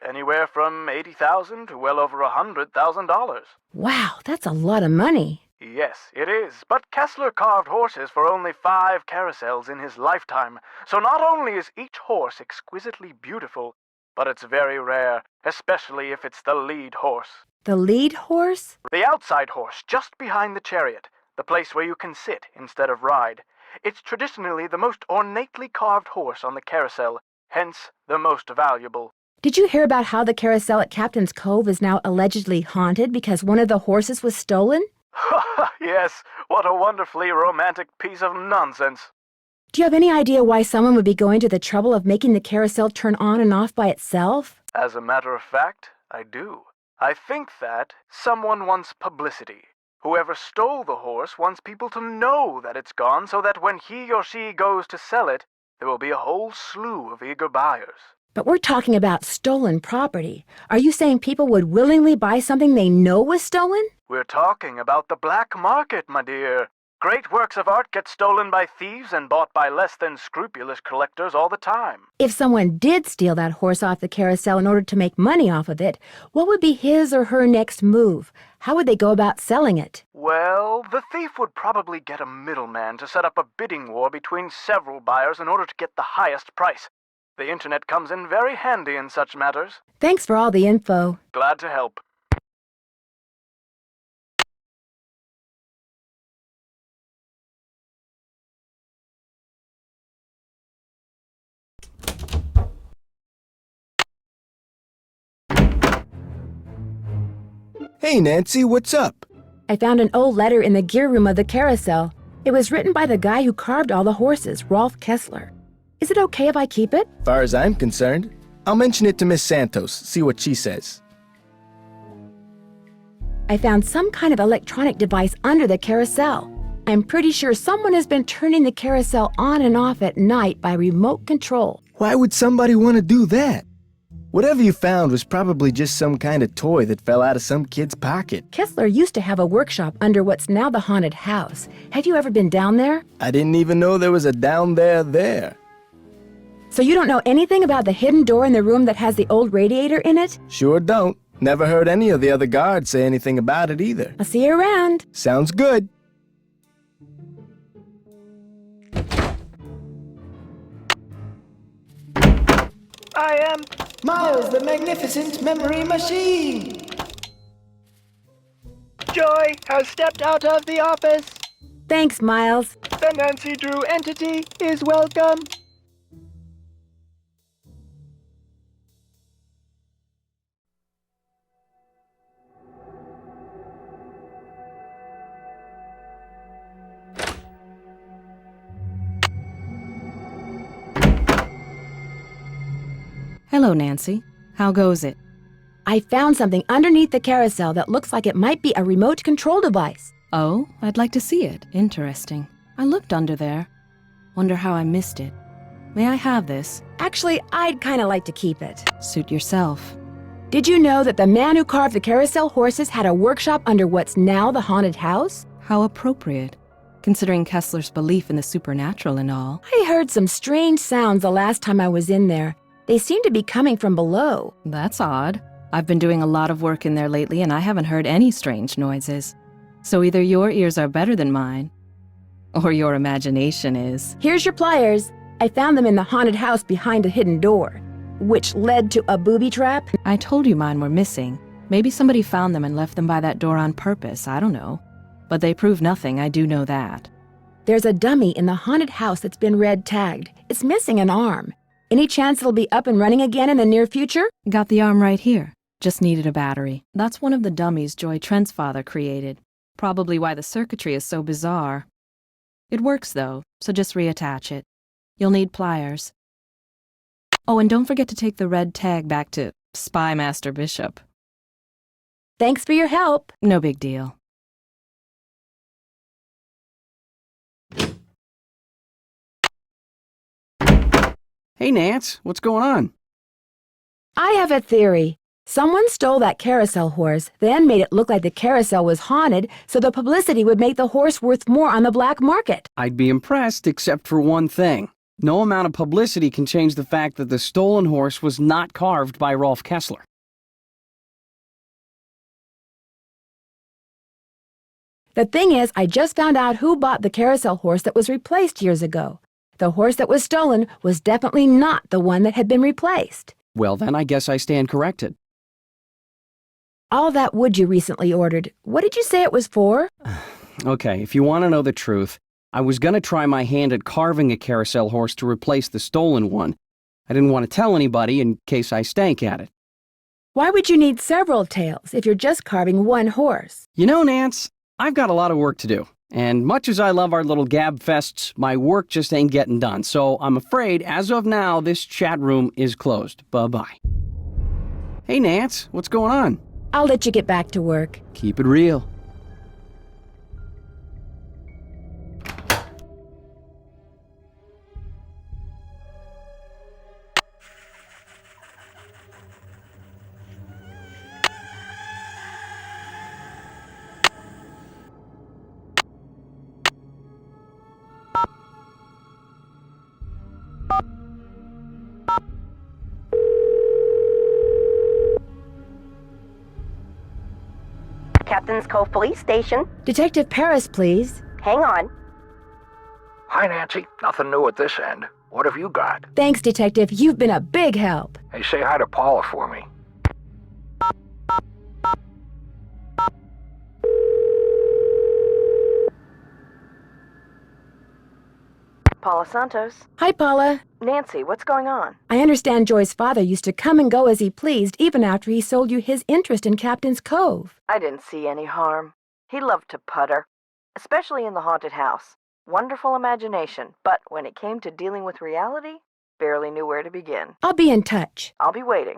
anywhere from $80,000 to well over $100,000. Wow, that's a lot of money. Yes, it is, but Kessler carved horses for only 5 carousels in his lifetime, so not only is each horse exquisitely beautiful, but it's very rare, especially if it's the lead horse. The lead horse? The outside horse, just behind the chariot, the place where you can sit instead of ride. It's traditionally the most ornately carved horse on the carousel, hence the most valuable. Did you hear about how the carousel at Captain's Cove is now allegedly haunted because one of the horses was stolen? Yes, what a wonderfully romantic piece of nonsense. Do you have any idea why someone would be going to the trouble of making the carousel turn on and off by itself? As a matter of fact, I do. I think that someone wants publicity. Whoever stole the horse wants people to know that it's gone so that when he or she goes to sell it, there will be a whole slew of eager buyers. But we're talking about stolen property. Are you saying people would willingly buy something they know was stolen? We're talking about the black market, my dear. Great works of art get stolen by thieves and bought by less than scrupulous collectors all the time. If someone did steal that horse off the carousel in order to make money off of it, what would be his or her next move? How would they go about selling it? Well, the thief would probably get a middleman to set up a bidding war between several buyers in order to get the highest price. The internet comes in very handy in such matters. Thanks for all the info. Glad to help. Hey, Nancy, what's up? I found an old letter in the gear room of the carousel. It was written by the guy who carved all the horses, Rolf Kessler. Is it okay if I keep it? Far as I'm concerned, I'll mention it to Miss Santos, see what she says. I found some kind of electronic device under the carousel. I'm pretty sure someone has been turning the carousel on and off at night by remote control. Why would somebody want to do that? Whatever you found was probably just some kind of toy that fell out of some kid's pocket. Kessler used to have a workshop under what's now the haunted house. Have you ever been down there? I didn't even know there was a down there. So you don't know anything about the hidden door in the room that has the old radiator in it? Sure don't. Never heard any of the other guards say anything about it either. I'll see you around. Sounds good. I am Miles, the magnificent memory machine. Joy has stepped out of the office. Thanks, Miles. The Nancy Drew entity is welcome. Hello, Nancy. How goes it? I found something underneath the carousel that looks like it might be a remote control device. Oh, I'd like to see it. Interesting. I looked under there. Wonder how I missed it. May I have this? Actually, I'd kind of like to keep it. Suit yourself. Did you know that the man who carved the carousel horses had a workshop under what's now the haunted house? How appropriate, considering Kessler's belief in the supernatural and all. I heard some strange sounds the last time I was in there. They seem to be coming from below. That's odd. I've been doing a lot of work in there lately and I haven't heard any strange noises. So either your ears are better than mine, or your imagination is. Here's your pliers. I found them in the haunted house behind a hidden door, which led to a booby trap. I told you mine were missing. Maybe somebody found them and left them by that door on purpose, I don't know. But they prove nothing, I do know that. There's a dummy in the haunted house that's been red tagged. It's missing an arm. Any chance it'll be up and running again in the near future? Got the arm right here. Just needed a battery. That's one of the dummies Joy Trent's father created. Probably why the circuitry is so bizarre. It works though, so just reattach it. You'll need pliers. Oh, and don't forget to take the red tag back to Spy Master Bishop. Thanks for your help. No big deal. Hey, Nance, what's going on? I have a theory. Someone stole that carousel horse, then made it look like the carousel was haunted, so the publicity would make the horse worth more on the black market. I'd be impressed except for one thing. No amount of publicity can change the fact that the stolen horse was not carved by Rolf Kessler. The thing is, I just found out who bought the carousel horse that was replaced years ago. The horse that was stolen was definitely not the one that had been replaced. Well, then I guess I stand corrected. All that wood you recently ordered, what did you say it was for? Okay, if you want to know the truth, I was gonna try my hand at carving a carousel horse to replace the stolen one. I didn't want to tell anybody in case I stank at it. Why would you need several tails if you're just carving one horse? You know, Nance, I've got a lot of work to do. And much as I love our little gab fests, my work just ain't getting done. So I'm afraid, as of now, this chat room is closed. Bye-bye. Hey, Nance, what's going on? I'll let you get back to work. Keep it real. Captain's Cove Police Station. Detective Paris, please. Hang on. Hi, Nancy. Nothing new at this end. What have you got? Thanks, Detective. You've been a big help. Hey, say hi to Paula for me. Paula Santos. Hi, Paula. Nancy, what's going on? I understand Joy's father used to come and go as he pleased even after he sold you his interest in Captain's Cove. I didn't see any harm. He loved to putter, especially in the haunted house. Wonderful imagination, but when it came to dealing with reality, barely knew where to begin. I'll be in touch. I'll be waiting.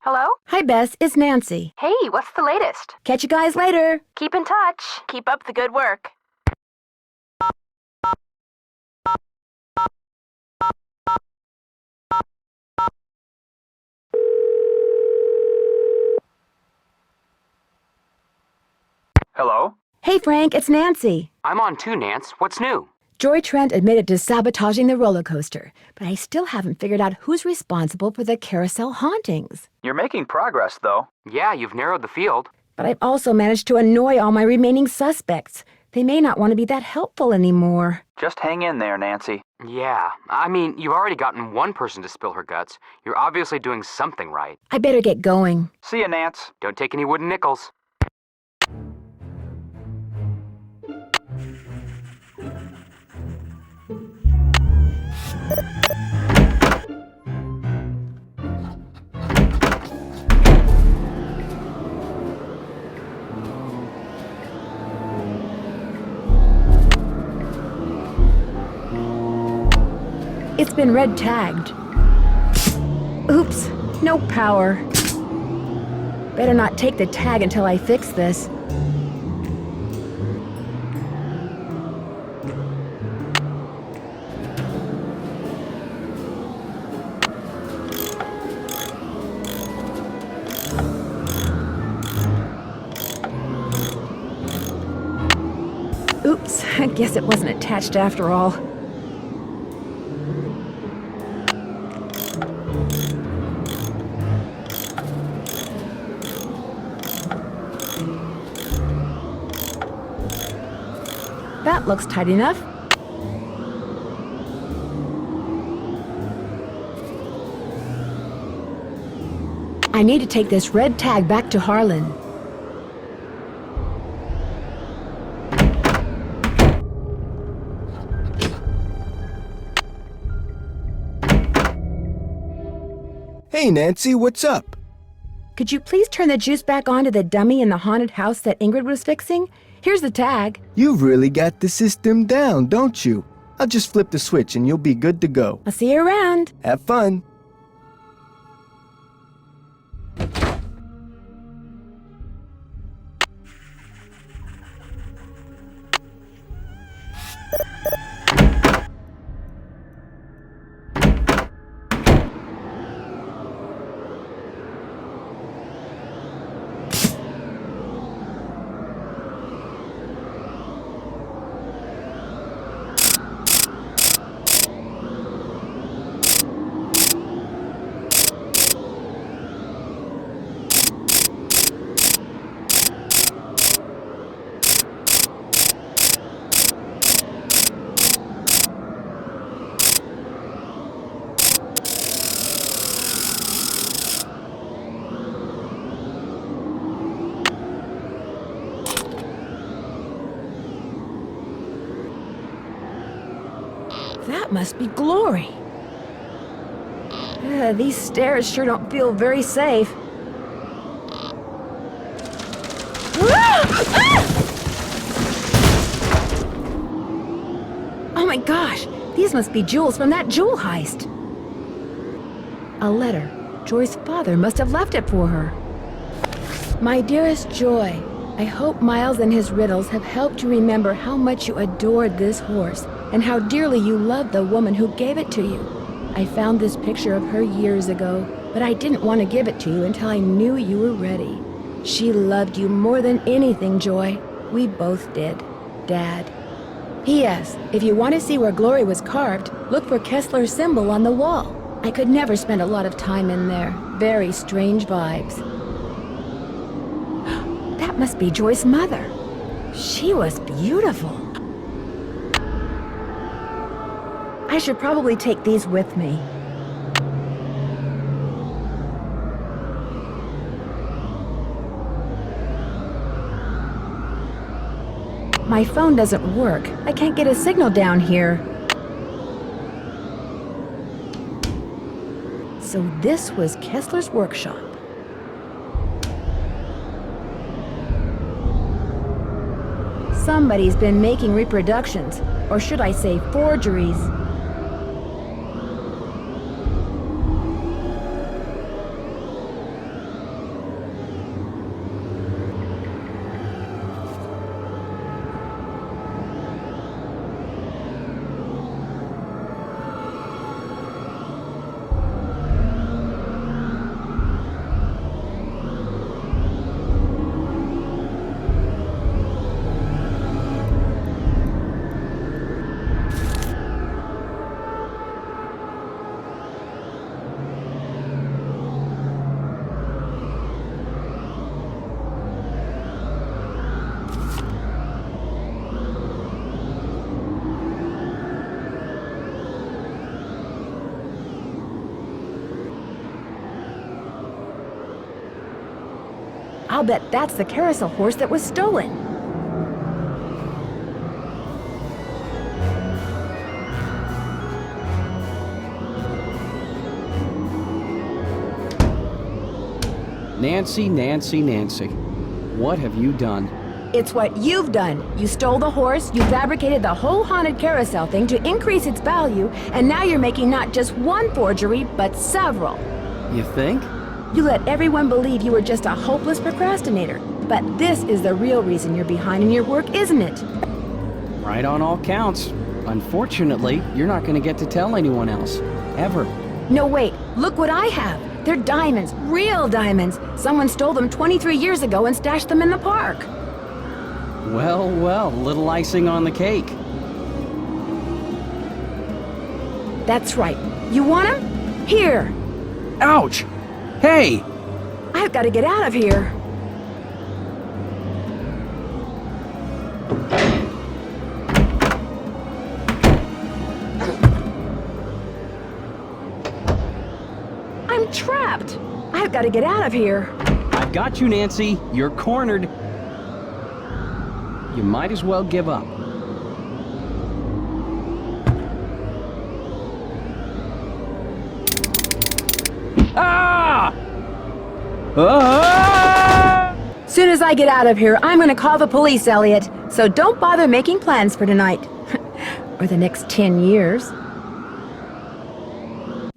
Hello? Hi, Bess. It's Nancy. Hey, what's the latest? Catch you guys later. Keep in touch. Keep up the good work. Hello? Hey, Frank. It's Nancy. I'm on too, Nance. What's new? Joy Trent admitted to sabotaging the roller coaster, but I still haven't figured out who's responsible for the carousel hauntings. You're making progress, though. Yeah, you've narrowed the field. But I've also managed to annoy all my remaining suspects. They may not want to be that helpful anymore. Just hang in there, Nancy. Yeah, I mean, you've already gotten one person to spill her guts. You're obviously doing something right. I better get going. See ya, Nance. Don't take any wooden nickels. It's been red tagged. Oops, no power. Better not take the tag until I fix this. Oops, I guess it wasn't attached after all. That looks tight enough. I need to take this red tag back to Harlan. Hey, Nancy, what's up? Could you please turn the juice back on to the dummy in the haunted house that Ingrid was fixing? Here's the tag. You've really got the system down, don't you? I'll just flip the switch and you'll be good to go. I'll see you around. Have fun. That must be Glory. These stairs sure don't feel very safe. Oh my gosh, these must be jewels from that jewel heist. A letter. Joy's father must have left it for her. My dearest Joy, I hope Miles and his riddles have helped you remember how much you adored this horse and how dearly you loved the woman who gave it to you. I found this picture of her years ago, but I didn't want to give it to you until I knew you were ready. She loved you more than anything, Joy. We both did. Dad. P.S. If you want to see where Glory was carved, look for Kessler's symbol on the wall. I could never spend a lot of time in there. Very strange vibes. That must be Joy's mother. She was beautiful. I should probably take these with me. My phone doesn't work. I can't get a signal down here. So this was Kessler's workshop. Somebody's been making reproductions, or should I say forgeries. I'll bet that's the carousel horse that was stolen. Nancy, Nancy, Nancy. What have you done? It's what you've done. You stole the horse, you fabricated the whole haunted carousel thing to increase its value, and now you're making not just one forgery, but several. You think? You let everyone believe you were just a hopeless procrastinator. But this is the real reason you're behind in your work, isn't it? Right on all counts. Unfortunately, you're not going to get to tell anyone else. Ever. No, wait. Look what I have. They're diamonds. Real diamonds. Someone stole them 23 years ago and stashed them in the park. Well, well, little icing on the cake. That's right. You want them? Here. Ouch! Hey! I've got to get out of here. I'm trapped. I've got to get out of here. I've got you, Nancy. You're cornered. You might as well give up. Ah! Ah! Soon as I get out of here, I'm going to call the police, Elliot. So don't bother making plans for tonight. Or the next 10 years.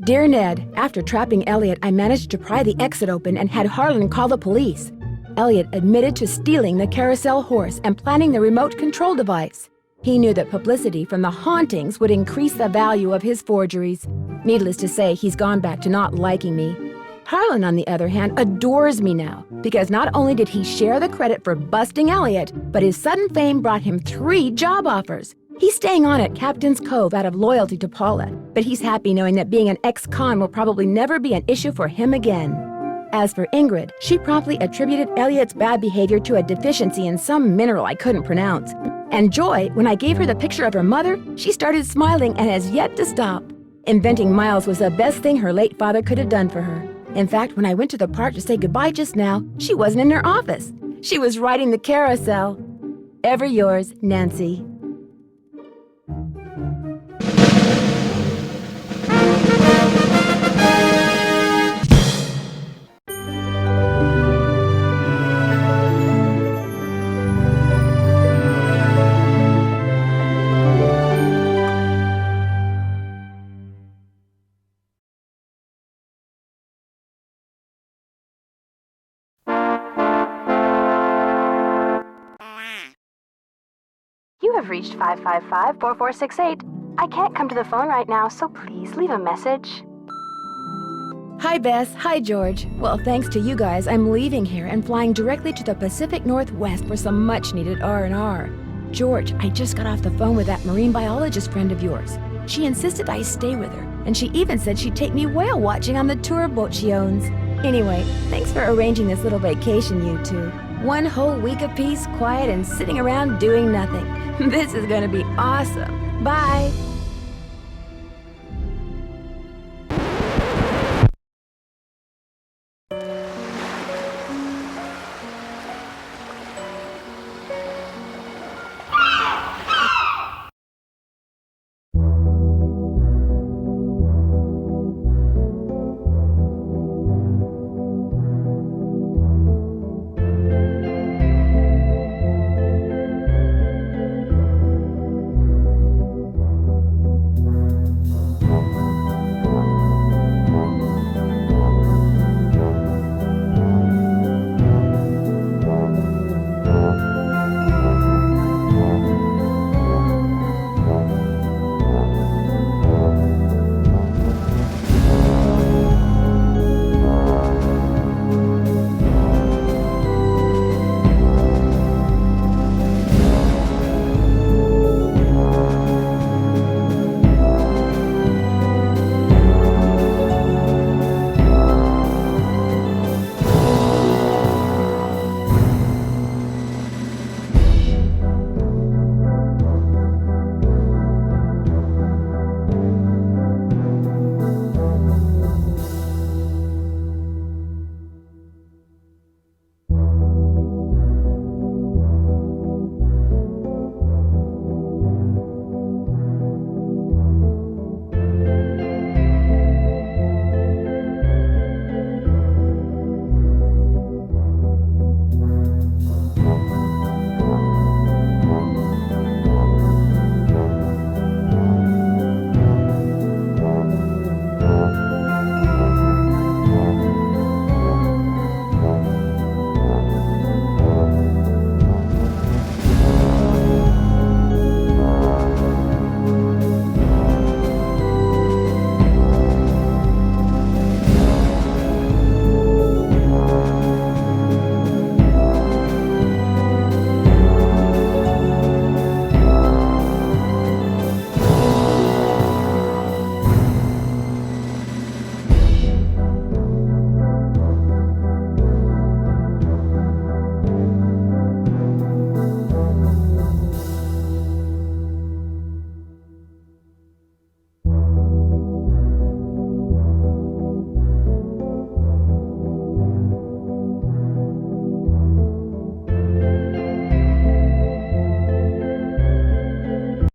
Dear Ned, after trapping Elliot, I managed to pry the exit open and had Harlan call the police. Elliot admitted to stealing the carousel horse and planning the remote control device. He knew that publicity from the hauntings would increase the value of his forgeries. Needless to say, he's gone back to not liking me. Harlan, on the other hand, adores me now, because not only did he share the credit for busting Elliot, but his sudden fame brought him 3 job offers. He's staying on at Captain's Cove out of loyalty to Paula, but he's happy knowing that being an ex-con will probably never be an issue for him again. As for Ingrid, she promptly attributed Elliot's bad behavior to a deficiency in some mineral I couldn't pronounce. And Joy, when I gave her the picture of her mother, she started smiling and has yet to stop. Inventing Miles was the best thing her late father could have done for her. In fact, when I went to the park to say goodbye just now, she wasn't in her office. She was riding the carousel. Ever yours, Nancy. You have reached 555-4468. I can't come to the phone right now, so please leave a message. Hi, Bess. Hi, George. Well, thanks to you guys, I'm leaving here and flying directly to the Pacific Northwest for some much-needed R&R. George, I just got off the phone with that marine biologist friend of yours. She insisted I stay with her, and she even said she'd take me whale watching on the tour boat she owns. Anyway, thanks for arranging this little vacation, you two. 1 whole week of peace, quiet, and sitting around doing nothing. This is gonna be awesome. Bye!